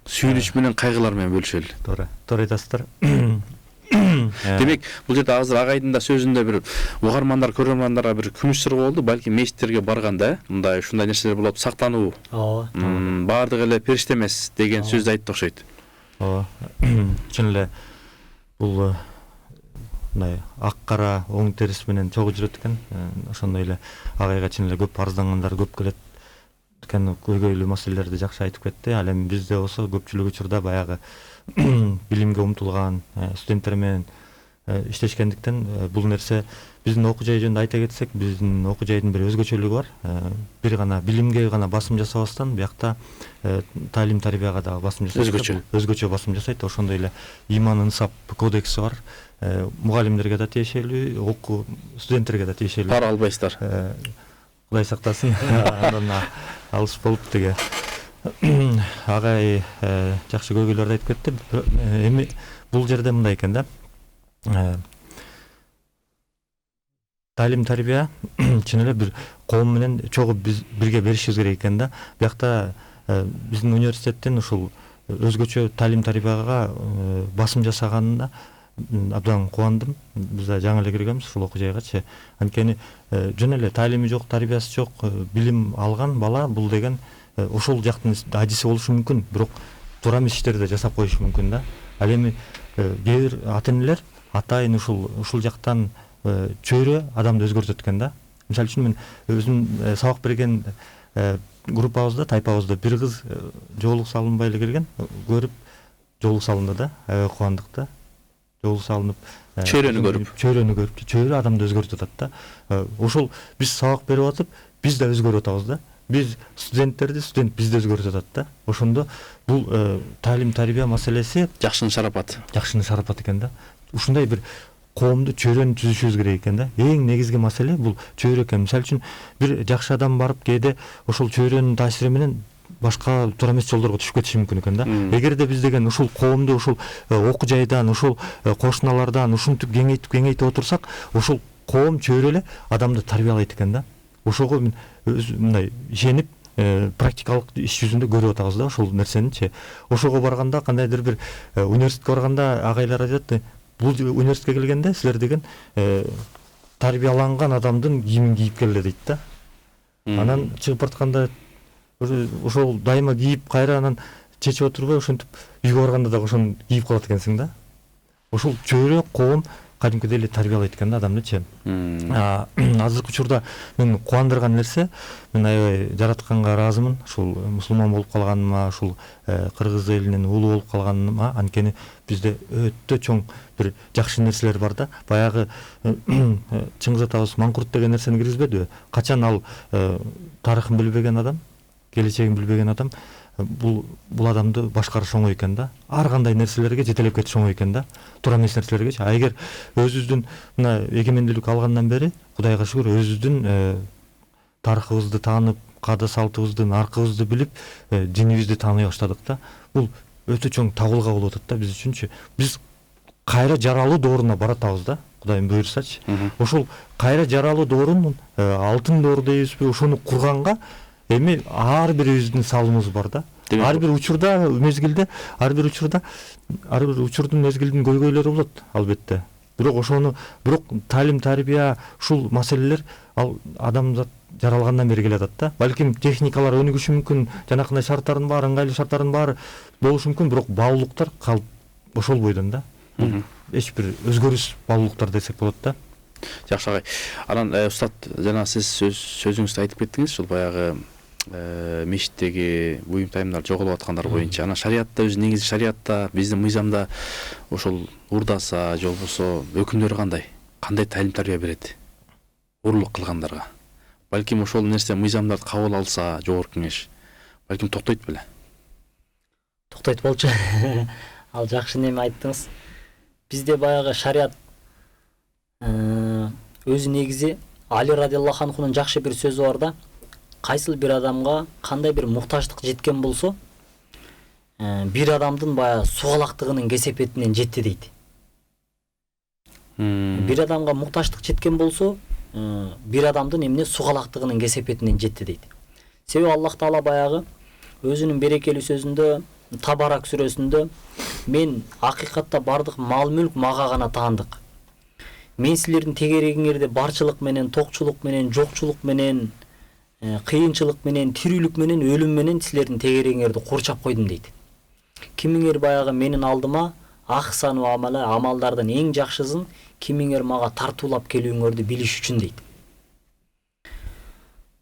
Сүйүнүч менен кайгылар менен бөлүшөлү. Туура айтасыздар. Демек, бул жерде азыр агайдын да сөзүндө бир угармандар, көрөрмандарга бир күмүш сыр болду. Балки мечиттерге барганда мындай ушундай нерселер болот, сактануу. Ооба. Баардыгы эле периште эмес деген сөздү айтты окшойт. Ооба. Чын эле бул мындай ак кара оң терис менен чогуу жүрөт экен. Ошондой эле агайга чын эле көп арыздангандар көп келет экен, көйгөйлүү маселелерди жакшы айтып кетти. Ал эми бизде болсо көпчүлүк учурда баягы билимге умтулган студенттер менен иштешкендиктен бул нерсе биздин окуу жай жөнүндө айта кетсек, биздин окуу жайдын бир өзгөчөлүгү бар. Бир гана билимге гана басым жасабастан биякта талим тарбияга дагы басым жасайт. Өзгөчө басым жасайт. Ошондой эле иман инсап кодекси бар. Мугалимдерге да тиешелүү, окуу студенттерге да тиешелүү. Пара албайсыздар. Кудай сактасын. Андан алыс болуп деге. Агай жакшы көйгөйлөрдү айтып кетти. Эми бул жерде мындай экен да. Талим тарбия чын эле бир коом менен чогуу биз бирге беришибиз керек экен да. Биякта биздин университеттин ушул өзгөчө талим тарбияга басым жасаганына абдан кубандым. Биз да жаңы эле киргенбиз ушул окуу жайгачы. Анткени жөн эле талими жок, тарбиясы жок, билим алган бала бул деген ошол жактын адиси болушу мүмкүн, бирок туура эмес иштерди жасап коюшу мүмкүн да. Ал эми кээ бир ата-энелер атайын ушул жактан чөйрө адамды өзгөртөт экен да. Мисалы үчүн мен өзүм сабак берген группабызда, тайпабызда бир кыз жоолук салынбай эле келген, көрүп жоолук салынды да, аябай кубандык да. Жоолук салынып, чөйрөнү көрүп, чөйрө адамды өзгөртүп атат да. Ошол биз сабак берип атып, биз да өзгөрүп атабыз да. Биз студенттерди, студент бизди өзгөртүп атат да. Ошондо бул талим тарбия маселеси Жакшынын шарапаты экен да. Ушундай бир коомду чөйрөнү түзүшүбүз керек экен да. Эң негизги маселе бул чөйрө экен. Мисалы үчүн бир жакшы адам барып кээде ошол чөйрөнүн таасири менен башка туура эмес жолдорго түшүп кетиши мүмкүн экен да. Эгерде биз деген ушул коомду ушул окуу жайдан, ушул кошуналардан ушинтип кеңейтип отурсак, ушул коом чөйрө эле адамды тарбиялайт экен да. Ошого мен мындай ишенип практикалык иш жүзүндө көрүп атабыз да ошол нерсеничи. Ошого барганда, кандайдыр бир университетке барганда агайлар айтат, бул университетке келгенде силер деген тарбияланган адамдын кийимин кийип келе дейт да. Анан чыгып баратканда ошол дайыма кийип кайра анан чечип отурбай ошентип үйгө барганда дагы ошону кийип калат экенсиң да. Ошол чөйрө коом кадимкидей эле тарбиялайт экен да адамдычы. Азыркы учурда мени кубандырган нерсе, мен аябай жаратканга ыраазымын. Ушул мусулман болуп калганыма, ушул кыргыз элинин уулу болуп калганыма, анткени бизде өтө чоң бир жакшы нерселер бар да. Баягы Чыңгыз атабыз маңкурт деген нерсени киргизбедиби? Качан ал тарыхын билбеген адам, келечегин билбеген адам бул адамды башкарыш оңой экен да. Ар кандай нерселерге жетелеп кетиш оңой экен да. Туура эмес нерселергечи. А эгер өзүбүздүн мына эгемендүүлүк алгандан бери Кудайга шүгүр өзүбүздүн тарыхыбызды таанып, каада салтыбызды, наркыбызды билип, динибизди тааный баштадык да. Бул өтө чоң табылга болуп атат да биз үчүнчү. Биз кайра жаралуу дооруна баратабыз да, Кудайым буйрсачы. Ошол кайра жаралуу доорунун алтын доору дейбизби, ошону курганга эми ар бирибиздин салымыбыз бар да. Ар бир учурда мезгилде, ар бир учурдун мезгилдин көйгөйлөрү болот албетте. Бирок талим тарбия ушул маселелер ал адамзат жаралгандан бери келатат да. Балким техникалар өнүгүшү мүмкүн, жанакындай шарттардын баары, ыңгайлуу шарттардын баары болушу мүмкүн, бирок баалуулуктар калып ошол бойдон да. Эч бир өзгөрүш баалуулуктар десек болот да. Жакшы агай. Анан устат, жана сиз сөзүңүздө айтып кеттиңиз, ушул баягы мешиттеги буюм тайымдар жоголуп аткандар боюнча. Анан шариатта негизи шариатта, биздин мыйзамда ошол урдаса же болбосо өкүмдөр кандай талим тарбия берет урлук кылгандарга? Балким ошол нерсе мыйзамдарды кабыл алса жогорку кеңеш, балким токтойт беле. Токтойт болчу. Ал жакшы неме айттыңыз. Бизде баягы шариат өзү негизи Али радиаллаху анхунун жакшы бир сөзү бар да. Кайсыл бир адамга кандай бир муктаждык жеткен болсо, бир адамдын баягы сугалактыгынын кесепетинен жетти дейт. Бир адамга муктаждык жеткен болсо, бир адамдын эмне сугалактыгынын кесепетинен жетти дейт. Себеби Аллах Таала баягы өзүнүн берекелүү сөзүндө, Табарак сүрөсүндө мен акыйкатта бардык мал мүлк мага гана таандык. Мен силердин тегерегиңерде барчылык менен, токчулук менен, жокчулук менен, кыйынчылык менен, тирүүлүк менен, өлүм менен силердин тегерегиңерди курчап койдум дейт. Кимиңер баягы менин алдыма аксану амалдардын эң жакшысын кимиңер мага тартуулап келүүңөрдү билиш үчүн дейт.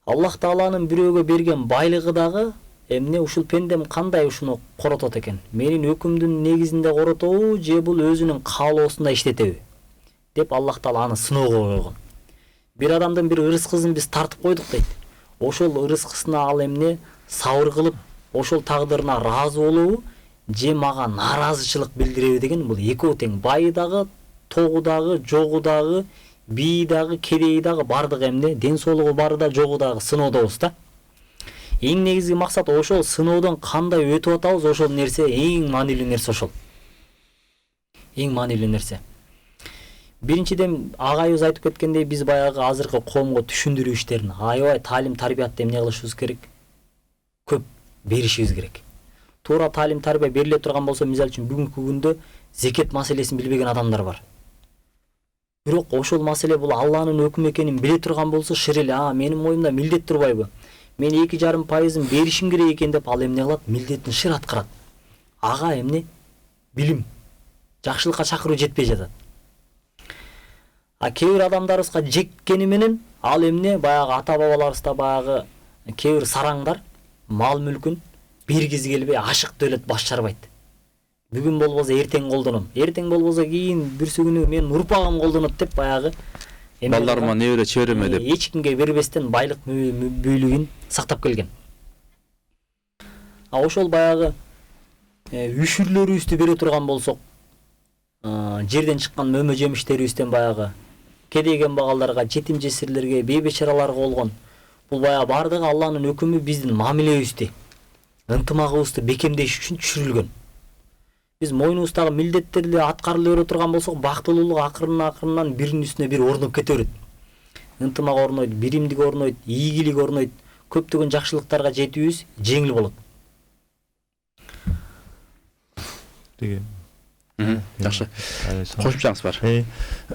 Аллах Тааланын бирөөгө берген байлыгы дагы эмне ушул пендем кандай ушуну коротот экен? Менин өкүмдүн негизинде коротобу же бул өзүнүн каалоосунда иштетеби? Деп Аллах Таала аны сыноого койгон. Бир адамдын бир ырыскысын биз тартып койдук дейт. Ошол ырыскысына ал эмне сабыр кылып, ошол тагдырына ыраазы болобу же мага нааразычылык билдиреби деген бул экөө тең. Байы дагы, тогу дагы, жогу дагы, бии дагы, кедейи дагы бардыгы эмне, ден соолугу бары да жогу дагы сыноодобуз да. Эң негизги максат ошол сыноодон кандай өтүп атабыз, ошол нерсе эң маанилүү нерсе ошол. Эң маанилүү нерсе. Биринчиден агайыбыз айтып кеткендей, биз баягы азыркы коомго түшүндүрүү иштерин, аябай таалим тарбиятты эмне кылышыбыз керек? Көп беришибиз керек. Туура таалим тарбия бериле турган болсо, мисалы үчүн бүгүнкү күндө зекет маселесин билбеген адамдар бар. Бирок ошол маселе бул Алланын өкүмү экенин биле турган болсо, шыр эле, менин моюмда милдет турбайбы? Мен 2,5% беришим керек экен деп ал эмне кылат? Милдетин шыр аткарат. Ага эмне? Билим, жакшылыкка чакыруу жетпей жатат. Кээ бир адамдарыбызга жеккени менен ал эмне? Баягы ата-бабаларыбызда баягы кээ бир сараңдар мал мүлкүн бергизи келбей ашык дөөлөт баш чарбайт. Бүгүн болбосо эртең колдоном. Эртең болбосо кийин бирси күнү менин урпагым колдонот деп баягы балдарыма небере чөбөрөмө деп эч кимге бербестен байлык бүйлүгүн сактап келген. Ошол баягы үшүрлөрүбүздү бере турган болсок, жерден чыккан мөмө жемиштерибизден баягы кедей кембагалдарга, жетим жесирлерге, бейбечараларга болгон бул баягы бардыгы Алланын өкүмү биздин мамилебизди, ынтымагыбызды бекемдеш үчүн түшүрүлгөн. Биз мойнубуздагы милдеттерди аткарыла бере турган болсок, бактылуулук акырынан биринин үстүнө бири орноп кете берет. Ынтымак орнойт, биримдик орнойт, ийгилик орнойт, көптөгөн жакшылыктарга жетүүбүз жеңил болот. Деген. Жакшы. Кошумчаңыз бар.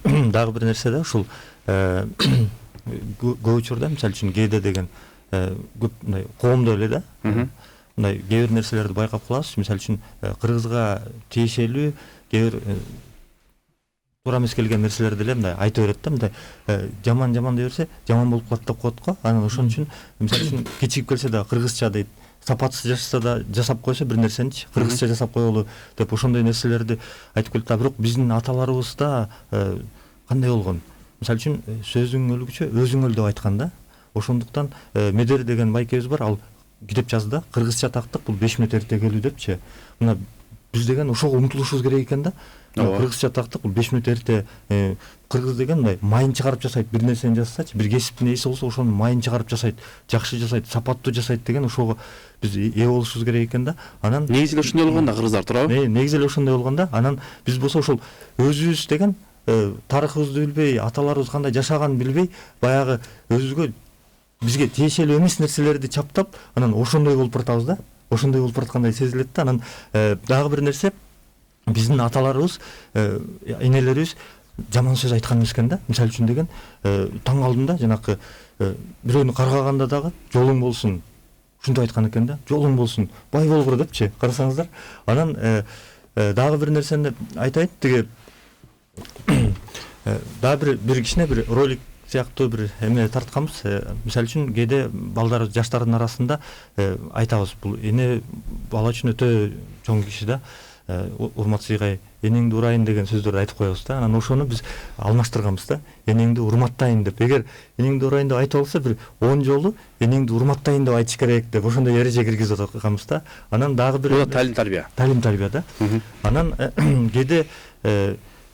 Дагы бир нерсе да, ушул көп учурда, мисалы үчүн кээде деген көп мындай коомдо эле да. Мындай кээ бир нерселерди байкап калабыз. Мисалы үчүн кыргызга тиешелүү кээ бир туура эмес келген нерселерди эле мындай айта берет да. Мындай жаман дей берсе, жаман болуп калат деп коет го. Анан ошон үчүн мисалы үчүн кичигип келсе да кыргызча дейт. Сапатсыз жашаса да жасап койсо бир нерсеничи кыргызча жасап коелу деп ошондой нерселерди айтып келет. Бирок биздин аталарыбызда кандай болгон? Мисалы үчүн сөзүң өлгүчө өзүң өл деп айткан да. Ошондуктан Медер деген байкебиз бар, ал китеп жазды, кыргызча тактык бул 5 мүнөт эрте келүү депчи. Мына биз деген ошого умтулушубуз керек экен да. Кыргызча тактык бул 5 мүнөт эрте. Кыргыз деген мындай майын чыгарып жасайт, бир нерсени жасасачы, бир кесиптин ээси болсо ошонун майын чыгарып жасайт, жакшы жасайт, сапаттуу жасайт деген ошого биз ээ болушубуз керек экен да. Анан негизи эле ошондой болгон да кыргыздар туурабы? Негизи эле ошондой болгон да. Анан биз болсо ошол өзүбүз деген тарыхыбызды билбей, аталарыбыз кандай жашаганын билбей, баягы өзүбүзгө бизге тиешелүү эмес нерселерди чаптап, анан ошондой болуп баратабыз да. Ошондой болуп бараткандай сезилет да. Анан дагы бир нерсе, биздин аталарыбыз, энелерибиз жаман сөз айткан эмес экен да. Мисалы үчүн деген таң калдым да, жанакы бирөөнү каргаганда дагы жолуң болсун. Ушундай айткан экен да. Жолуң болсун, бай болгур депчи, карасаңыздар. Анан дагы бир нерсени айтайын, тиги дагы бир кичине бир ролик сыяктуу бир эме тартканбыз. Мисалы үчүн кээде балдар, жаштардын арасында айтабыз, бул эне бала үчүн өтө чоң киши да. Урмат сыйгай, энеңди урайын деген сөздөрдү айтып коебуз да. Анан ошону биз алмаштырганбыз да. Энеңди урматтайын деп. Эгер энеңди урайын деп айтып алса, бир 10 жолу энеңди урматтайын деп айтыш керек деп ошондой эреже киргизип атканбыз да. Анан дагы бир талим тарбия. Талим тарбия да. Анан кээде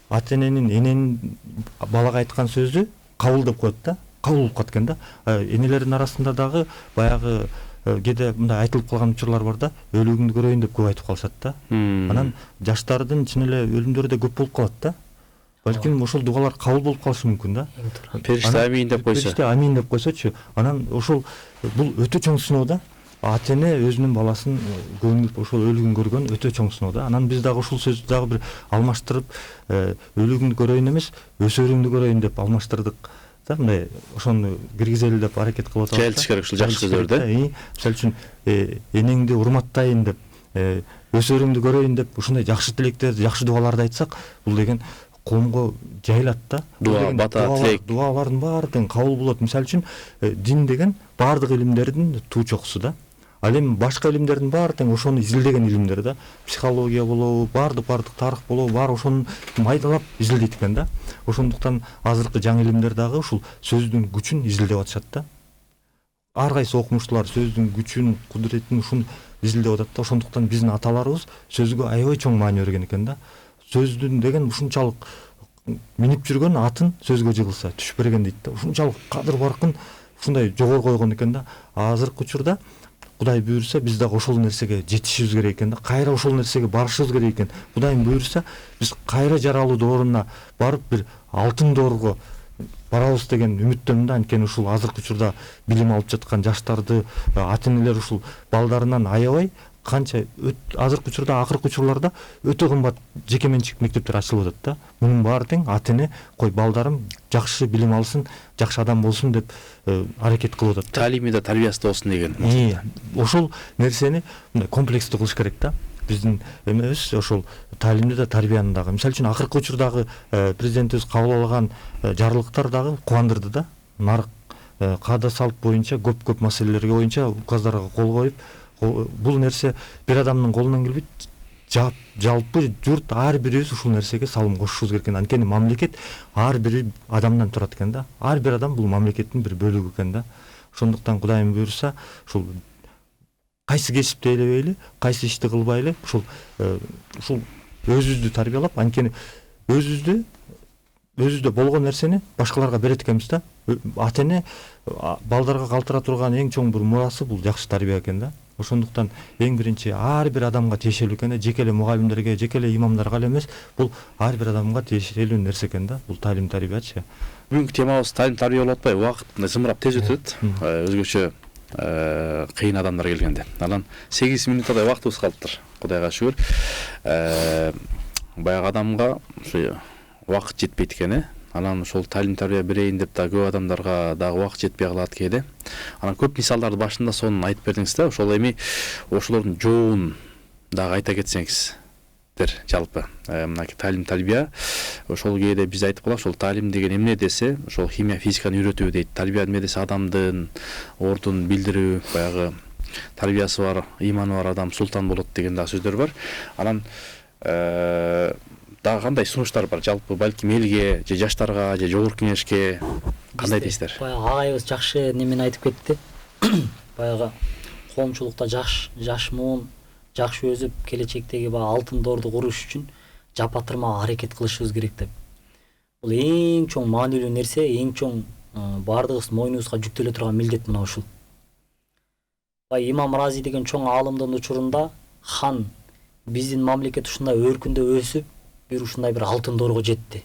ата эненин эненин балага айткан сөзү кабыл деп коет да. Кабыл болуп калат экен да. Энелердин арасында дагы баягы кээде мындай айтылып калган учурлар бар да. Өлүгүңдү көрөйүн деп көп айтып калышат да. Анан жаштардын чын эле өлүмдөрү да көп болуп калат да. Балким ошол дугалар кабыл болуп калышы мүмкүн да. Периште амин деп койсо. Периште амин деп койсочу. Анан ошол бул өтө чоң сыноо да. ата эне өзүнүн баласын көңүл ошол өлүгүн көргөн өтө чоң сыноо да. Анан биз дагы ушул сөздү дагы бир алмаштырып, өлүгүңдү көрөйүн эмес, өсөрүңдү көрөйүн деп алмаштырдык. Мындай ошону киргизели деп аракет кылып атабыз. Келтиш керек ушул жакшы сөздөрдү. Мисалы үчүн энеңди урматтайын деп, өсөрүңдү көрөйүн деп ушундай жакшы тилектерди, жакшы дубаларды айтсак, бул деген коомго жайылат да. Дуа, бата, тилек. Дубалардын баары тең кабыл болот. Мисалы үчүн дин деген баардык илимдердин туу чокусу да. Ал эми башка илимдердин баары тең ошону изилдеген илимдер да. Психология болобу, баардык тарых болобу, баары ошону майдалап изилдейт экен да. Ошондуктан азыркы жаңы илимдер дагы ушул сөздүн күчүн изилдеп атышат да. Ар кайсы окумуштуулар сөздүн күчүн, кудуретин ушуну изилдеп атат да. Ошондуктан биздин аталарыбыз сөзгө аябай чоң маани берген экен да. Сөздүн деген ушунчалык минип жүргөн атын сөзгө жыгылса түшүп берген дейт да. Ушунчалык кадыр баркын ушундай жогору койгон экен да. Азыркы учурда Кудай буйрса биз дагы ошол нерсеге жетишибиз керек экен да. Кайра ошол нерсеге барышыбыз керек экен. Кудайым буйрса биз кайра жаралуу дооруна барып бир алтын доорго барабыз деген үмүттөмүн да. Анткени ушул азыркы учурда билим алып жаткан жаштарды ата энелер ушул балдарынан аябай канча азыркы учурда акыркы учурларда өтө кымбат жеке менчик мектептер ачылып атат да. Мунун баары тең ата эне кой балдарым жакшы билим алсын, жакшы адам болсун деп аракет кылып атат. Таалими да тарбиясы да болсун деген. Ошол нерсени комплекстүү кылыш керек да. Биздин эмебиз ошол таалимди да тарбияны дагы. Мисалы үчүн акыркы учурдагы президентибиз кабыл алган жарлыктар дагы кубандырды да. Нарык каада салт боюнча көп маселелерге боюнча указдарга кол коюп, бул нерсе бир адамдын колунан келбейт. Жалпы журт ар бирибиз ушул нерсеге салым кошушубуз керек экен. Анткени мамлекет ар бир адамдан турат экен да. Ар бир адам бул мамлекеттин бир бөлүгү экен да. Ошондуктан Кудайым буйрса ушул кайсы кесипти ээлебейли, кайсы ишти кылбайлы, ушул өзүбүздү тарбиялап, анткени өзүздө болгон нерсени башкаларга берет экенбиз да. Ата эне балдарга калтыра турган эң чоң бир мурасы бул жакшы тарбия экен да. Ошондуктан эң биринчи ар бир адамга тиешелүү экен да. Жеке эле мугалимдерге, жеке эле имамдарга эле эмес, бул ар бир адамга тиешелүү нерсе экен да. Бул таалим тарбиячы. Бүгүнкү темабыз таалим тарбия болуп атпайбы? Убакыт зымырап тез өтөт. Өзгөчө кыйын адамдар келгенде. Анан 8 минуттай убактыбыз калыптыр. Кудайга шүгүр. Баягы адамга ушу убакыт жетпейт экен, Анан ошол таалим тарбия берейин деп да көп адамдарга дагы убакыт жетпей калат кээде. Анан көп мисалдарды башында сонун айтып бердиңиз да. Ошол эми ошолордун жообун дагы айта кетсеңиздер жалпы. Мынакей таалим тарбия ошол кээде биз айтып калабыз, ошол таалим деген эмне десе, ошол химия, физиканы үйрөтүү дейт. Тарбия эмне десе адамдын ордун билдирүү, баягы тарбиясы бар, ыйманы бар адам султан болот деген да сөздөр бар. Анан дагы кандай сунуштар бар жалпы, балким элге же жаштарга же жогорку кеңешке кандай дейсиздер? Баягы агайыбыз жакшы немени айтып кетти. Баягы коомчулукта жаш муун жакшы өсүп, келечектеги баягы алтын доорду куруш үчүн жапа-тырма аракет кылышыбыз керек деп. Бул эң чоң маанилүү нерсе, эң чоң баардыгыбыз мойнубузга жүктөлө турган милдет мына ушул. Имам Рази деген чоң аалымдын учурунда хан биздин мамлекет ушундай өркүндөп өсүп, бир ушундай бир алтын доорго жетти.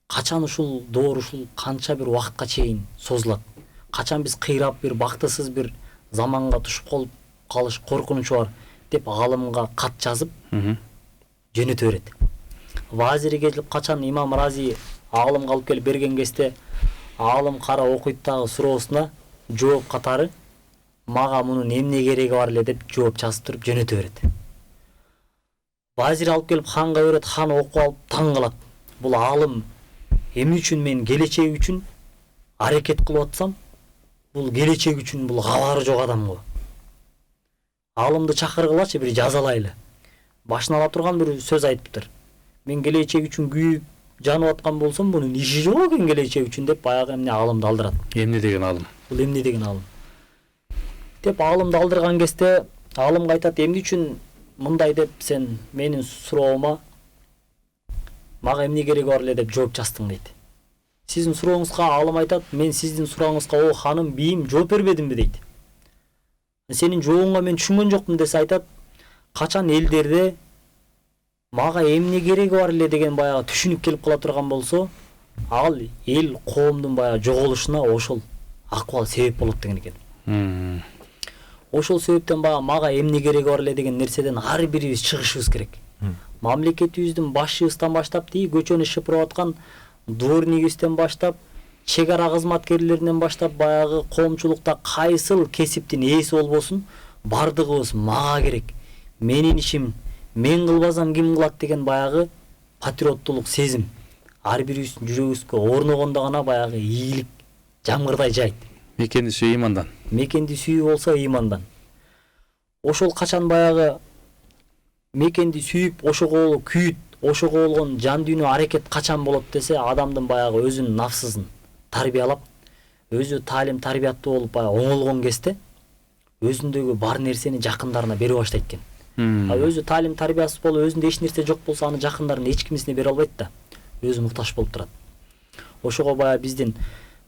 Качан ушул доор ушул канча бир убакытка чейин созулат? Качан биз кыйрап бир бактысыз бир заманга түшүп калыш коркунучу бар деп аалымга кат жазып жөнөтө берет. Вазири келип качан Имам Рази аалымга алып келип берген кезде аалым кара окуйт дагы суроосуна жооп катары мага мунун эмне кереги бар эле деп жооп жазып туруп жөнөтө берет. Вазир алып келип ханга берет, хан окуп алып таң калат. Бул аалым эмне үчүн мен келечеги үчүн аракет кылып атсам, бул келечеги үчүн бул кабары жок адам го. Аалымды чакыргылачы бир жазалайлы. Башына ала турган бир сөз айтыптыр. Мен келечеги үчүн күйүп жанып аткан болсом, бунун иши жок экен келечеги үчүн деп баягы эмне аалымды алдырат. Эмне деген аалым? Бул эмне деген аалым? Деп аалымды алдырган кезде аалымга айтат, эмне үчүн мындай деп сен менин суроома мага эмне кереги бар эле деп жооп жаздың дейт. Сиздин сурооңузга аалым айтат, мен сиздин сурооңузга о ханым бийим жооп бербедимби дейт. Сенин жообуңа мен түшүнгөн жокмун десе айтат, качан элдерде мага эмне кереги бар эле деген баягы түшүнүк келип кала турган болсо, ал эл коомдун баягы жоголушуна ошол акыбал себеп болот деген экен. Ошол себептен баягы мага эмне кереги бар эле деген нерседен ар бирибиз чыгышыбыз керек. Мамлекетибиздин башчыбыздан баштап тиги көчөнү шыпырып аткан дворнигибизден баштап, чек ара кызматкерлеринен баштап баягы коомчулукта кайсыл кесиптин ээси болбосун, бардыгыбыз мага керек. Менин ишим, мен кылбасам ким кылат деген баягы патриоттулук сезим ар бирибиздин жүрөгүбүзгө орногондо гана баягы ийгилик жамгырдай жайт. Мекенди сүйүү имандан. Мекенди сүйүү болсо имандан. Ошол качан баягы мекенди сүйүп, ошого күйүт, ошого болгон жан дүйнө аракет качан болот десе, адамдын баягы өзүнүн нафсысын тарбиялап, өзү таалим тарбияттуу болуп баягы оңолгон кезде өзүндөгү бар нерсени жакындарына бере баштайт экен. Өзү таалим тарбиясыз болуп, өзүндө эч нерсе жок болсо, аны жакындарына эч кимисине бере албайт да. Өзү муктаж болуп турат. Ошого баягы биздин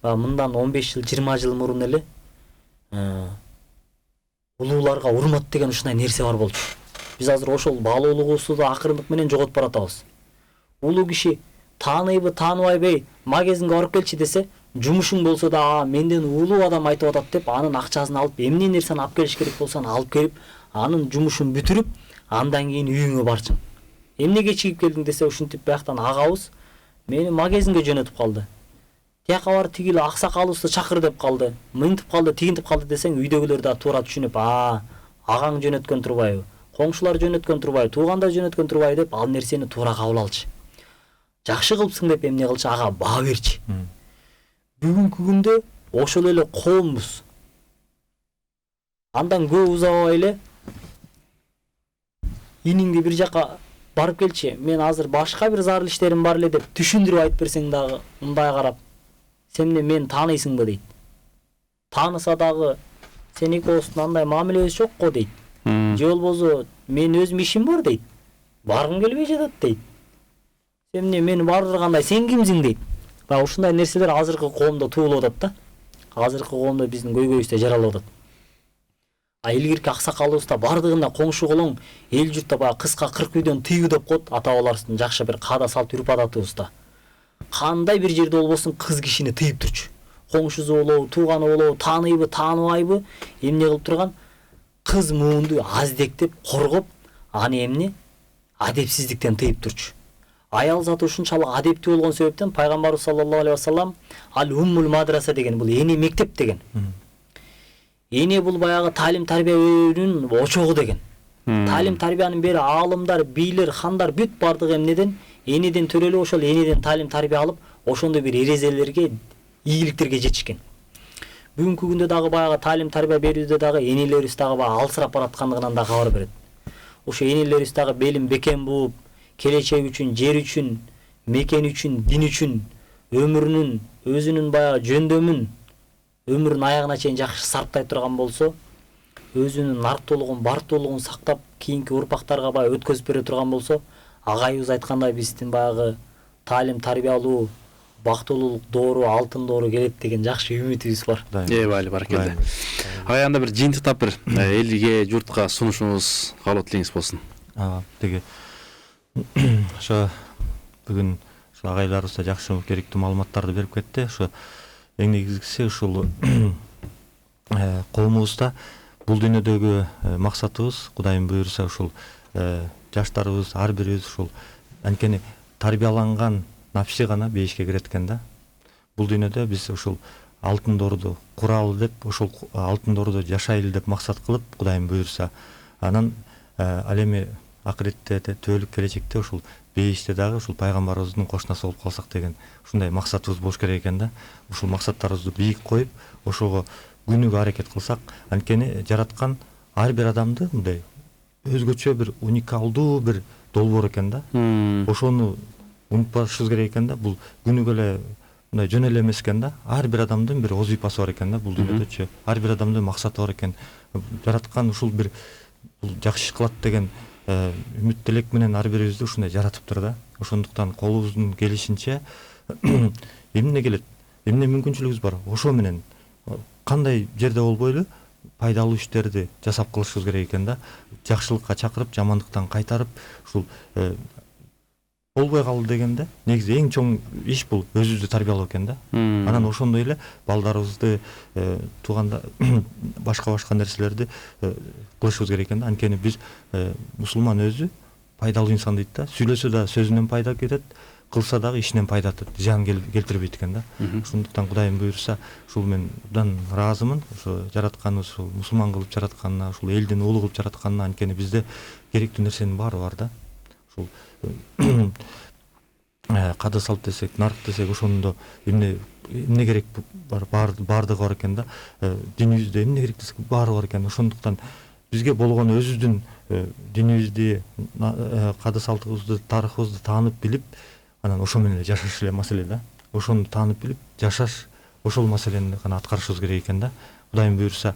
мындан 15 жыл, 20 жыл мурун эле улууларга урмат деген ушундай нерсе бар болчу. Биз азыр ошол баалуулугубузду да акырындык менен жоготуп баратабыз. Улуу киши тааныйбы, тааныбайбы, магазинге барып келчи десе, жумушуң болсо да, менден улуу адам айтып атат деп, анын акчасын алып, эмне нерсени алып келиш керек болсо, аны алып келип, анын жумушун бүтүрүп, андан кийин үйүңө барчың. Эмне кечигип келдиң десе, ушинтип бияктан агабыз мени магазинге жөнөтүп калды. Тияка бар тигил аксакалыбызды чакыр деп калды. Мынтип калды, тигинтип калды десең, үйдөгүлөр да туура түшүнүп, агаң жөнөткөн турбайбы, коңшулар жөнөткөн турбайбы, туугандар жөнөткөн турбайбы деп ал нерсени туура кабыл алчы. Жакшы кылыпсың деп эмне кылчы, ага баа берчи. Бүгүнкү күндө ошол эле коомбуз. Андан көп узабай эле иниңди бир жака барып келчи, мен азыр башка бир зарыл иштерим бар эле деп түшүндүрүп айтып берсең дагы, мындай карап, сен мени тааныйсыңбы дейт. Тааныса дагы сен экөөбүздүн андай мамилебиз жок го дейт. Же болбосо мен өзүм ишим бар дейт. Баргым келбей жатат дейт. Сен мени бардыргандай сен кимсиң дейт. Баягы ушундай нерселер азыркы коомдо туулуп атат да. Азыркы коомдо биздин көйгөйүбүздө жаралып атат. Илгирки аксакалыбызда бардыгында коңшу колоң эл журтта баягы кыска 40 үйдөн тыйгы деп коет, ата бабаларыбыздын жакшы бир каада салт үрп адатыбызда. Кандай бир жерде болбосун кыз кишини тыйып турчу. Коңшусу болобу, тууганы болобу, тааныйбы, тааныбайбы, эмне кылып турган? Кыз муунду аздектеп, коргоп, аны эмне? Адепсиздиктен тыйып турчу. Аял заты ушунчалык адептүү болгон себептен пайгамбарыбыз саллаллаху алейхи вассалам ал-уммул мадраса деген, бул эне мектеп деген. Эне бул баягы таалим тарбия берүүнүн очогу деген. Таалим тарбиянын бери аалымдар, бийлер, хандар бүт бардыгы эмнеден? Энеден төрөлүп, ошол энеден таалим тарбия алып, ошондой бир эрезелерге, ийгиликтерге жетишкен. Бүгүнкү күндө дагы баягы таалим тарбия берүүдө дагы энелерибиз дагы баягы алсырап бараткандыгынан да кабар берет. Ошо энелерибиз дагы белин бекем бууп, келечек үчүн, жер үчүн, мекен үчүн, дин үчүн, өмүрүнүн, өзүнүн баягы жөндөмүн, өмүрүнүн аягына чейин жакшы сарптай турган болсо, өзүнүн нарттуулугун, бартуулугун сактап, кийинки урпактарга баягы өткөзүп бере турган болсо, агайыбыз айткандай биздин баягы таалим тарбиялуу, бактылуулук доору, алтын доору келет деген жакшы үмүтүбүз бар. Бали баракелде. Агай анда бир жыйынтыктап бир элге, журтка сунушуңуз кабыл тилеңиз болсун. Деги ошо бүгүн ошо агайларыбыз да жакшы керектүү маалыматтарды берип кетти. Ошо эң негизгиси ушул коомубузда бул дүйнөдөгү максатыбыз, Кудайым буйрса, ушул жаштарыбыз ар бирибиз ушул анткени тарбияланган напси гана бейишке кирет экен да. Бул дүйнөдө биз ушул алтын доорду куралы деп, ушул алтын доордо жашайлы деп максат кылып, Кудайым буйрса, анан ал эми акыретте, төөлүк келечекте ушул бейиште дагы ушул пайгамбарыбыздын кошунасы болуп калсак деген ушундай максатыбыз болуш керек экен да. Ушул максаттарыбызды бийик коюп, ошого күнүгө аракет кылсак, анткени жараткан ар бир адамды мындай өзгөчө бир уникалдуу бир долбоор экен да. Ошону унутпашыбыз керек экен да. Бул күнүгө эле мындай жөн эле эмес экен да. Ар бир адамдын бир вазифасы бар экен да. Бул дүйнөдөчү ар бир адамдын максаты бар экен. Жараткан ушул бир бул жакшы иш кылат деген үмүт тилек менен ар бирибизди ушундай жаратыптыр да. Ошондуктан колубуздун келишинче эмне келет, эмне мүмкүнчүлүгүбүз бар, ошо менен кандай жерде болбойлу пайдалуу иштерди жасап кылышыбыз керек экен да. Жакшылыкка чакырып, жамандыктан кайтарып, ушул болбой калды дегенде негизи эң чоң иш бул өзүбүздү тарбиялоо экен да. Анан ошондой эле балдарыбызды тууганда башка нерселерди кылышыбыз керек экен да. Анткени биз мусулман өзү пайдалуу инсан дейт да. Сүйлөсө да сөзүнөн пайда кетет, кылса дагы ишинен пайда тет, зыян келтирбейт экен да. Ошондуктан Кудайым буйрса, ушул мен абдан ыраазымын. Ошо жаратканыбыз ушул мусулман кылып жаратканына, ушул элдин уулу кылып жаратканына. Анткени бизде керектүү нерсенин баары бар да. Ушул кады салт десек, нарк десек, ошондо эмне керек баардыгы бар экен да. Динибизде эмне керек десек баары бар экен. Ошондуктан бизге болгон өзүбүздүн динибизди, кады салтыбызды, тарыхыбызды таанып билип, анан ошо менен эле жашаш эле маселе да. Ошону таанып билип жашаш, ошол маселени гана аткарышыбыз керек экен да. Кудайым буйрса,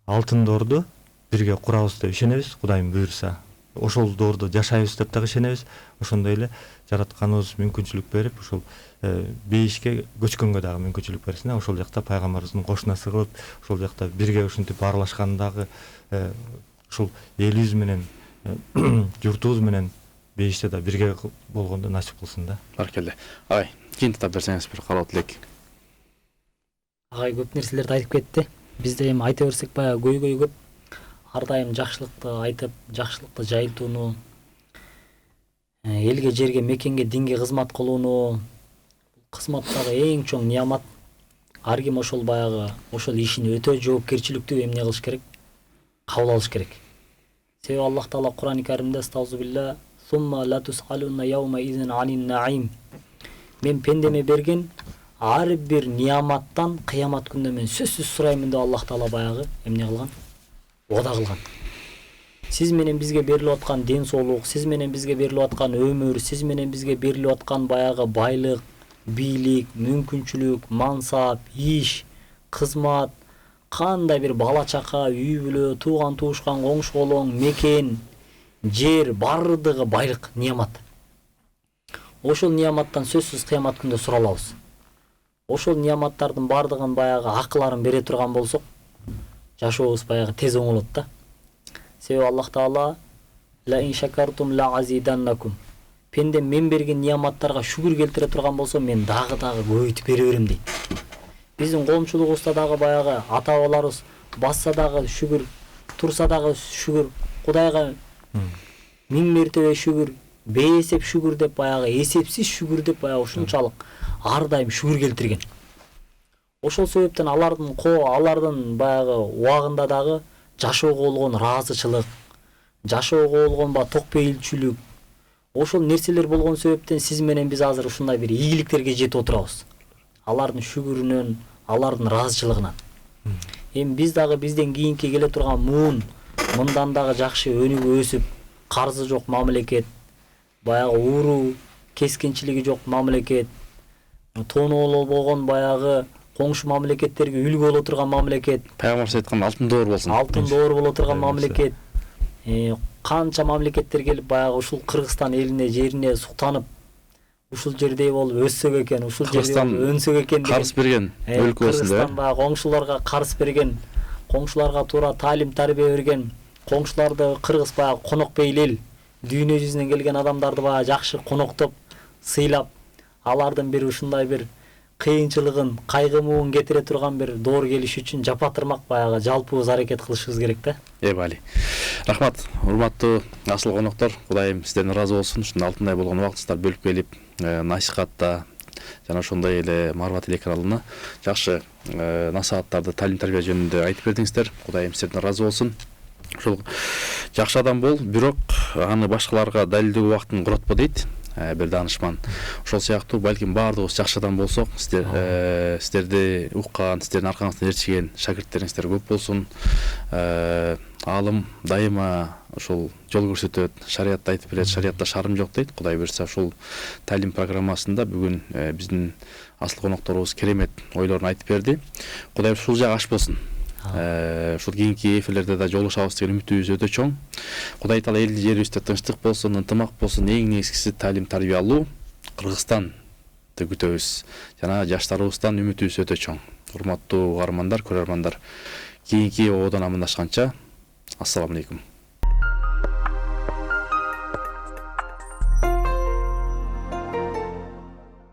алтын доорду бирге курабыз деп ишенебиз. Кудайым буйрса, ошол доордо жашайбыз деп дагы ишенебиз. Ошондой эле жаратканыбыз мүмкүнчүлүк берип, ушул бейишке көчкөнгө дагы мүмкүнчүлүк берсин. Ошол жакта пайгамбарыбыздын кошунасы кылып, ошол жакта бирге ушинтип баарлашкандагы ушул элибиз менен журтубуз менен бейиште да бирге болгондо насип кылсын да. Баркелде. Агай, кийин тап берсеңиз бир кароо тилек. Агай көп нерселерди айтып кетти. Бизде эми айта берсек баягы көйгөй көп. Ар дайым жакшылыкты айтып, жакшылыкты жайылтууну, элге, жерге, мекенге, динге кызмат кылууну, кызматтагы эң чоң неамат. Ар ким ошол баягы ошол ишин өтө жоопкерчиликтүү эмне кылыш керек? Кабыл алыш керек. Себеби Аллах Таала Кур'ан-ы Каримде стаузубилля сумма ла тусалуна яума изин анин наим. Мен пендеме берген ар бир неаматтан кыямат күндө мен сөзсүз сураймын деп Аллах Таала баягы эмне кылган? Ода кылган. Сиз менен бизге берилип аткан ден соолук, сиз менен бизге берилип аткан өмүр, сиз менен бизге берилип аткан баягы байлык, бийлик, мүмкүнчүлүк, мансап, иш, кызмат, кандай бир бала чака, үй бүлө, тууган туушкан, коңшу колоң, мекен, жер, бардыгы байлык, неамат. Ошол неаматтан сөзсүз кыямат күндө суралабыз. Ошол неаматтардын бардыгын баягы акыларын бере турган болсок, жашообуз баягы тез оңолот да. Себеби Аллах Таала ла ин шакартум ла азиданнакум. Пенде мен берген неаматтарга шүгүр келтире турган болсо, мен дагы көбөйтүп бере берем дейт. Биздин коомчулугубузда дагы баягы ата-бабаларыбыз басса дагы шүгүр, турса дагы шүгүр, Кудайга миң мертебе шүгүр, бейесеп шүгүр деп баягы эсепсиз шүгүр деп баягы ушунчалык ар дайым шүгүр келтирген. Ошол себептен алардын баягы убагында дагы жашоого болгон ыраазычылык, жашоого болгон токпейилчүлүк, ошол нерселер болгон себептен сиз менен биз азыр ушундай бир ийгиликтерге жетип отурабыз. Алардын шүгүрүнөн, алардын ыраазычылыгынан. Эми биз дагы бизден кийинки келе турган мындан дагы жакшы өнүгүп өсүп, карзы жок мамлекет, баягы ууруу, кескинчилиги жок мамлекет, тонооло болгон баягы коңшу мамлекеттерге үлгү боло турган мамлекет. Пайгамбарыбыз айткан алтын доор болсун. Алтын доор боло турган мамлекет. Канча мамлекеттер келип баягы ушул Кыргызстан элине, жерине суктанып, ушул жердей болуп өссөк экен, ушул жердей болуп өнсөк экен деген. Карыз берген өлкө болсун да. Кыргызстан баягы коңшуларга карыз берген, коңшуларга туура талим тарбия берген, коңшуларды кыргыз баягы конок бейил эл, дүйнө жүзүнөн келген адамдарды баягы жакшы коноктоп, сыйлап, алардын бир ушундай бир кыйынчылыгын, кайгы-муун кетире турган бир доор келиш үчүн жапатырмак баягы жалпыбыз аракет кылышыбыз керек да. Бали. Рахмат, урматтуу асыл коноктор, Кудайым сизден ыраазы болсун. Ушундай алтындай болгон убактыңыздар бөлүп келип, насихатта жана ошондой эле Марва телеканалына жакшы насааттарды талим тарбия жөнүндө айтып бердиңиздер. Кудайым сизден ыраазы болсун. Ошол жакшы адам бол, бирок аны башкаларга далилдөө убактын коротпо дейт бир данышман. Ошол сыяктуу балким баардыгыбыз жакшы адам болсок, сиздерди уккан, сиздердин аркаңыздан ээрчиген шакирттериңиздер көп болсун. Алым дайыма ошол жол көрсөтөт, шариятты айтып берет, шариятта шарым жок дейт. Кудай буйрса ошол талим программасында бүгүн биздин асыл конокторубуз керемет ойлорун айтып берди. Кудай ушул жак аш болсун. Ушул кийинки эфирлерде да жолугушабыз деген үмүтүбүз өтө чоң. Кудай Таала эл жерибизде тынчтык болсун, ынтымак болсун, эң негизгиси талим тарбия алуу. Кыргызстанды күтөбүз. Жана жаштарыбыздан үмүтүбүз өтө чоң. Урматтуу угармандар, көрөрмандар, кийинки ободон амандашканча ассаламу алейкум.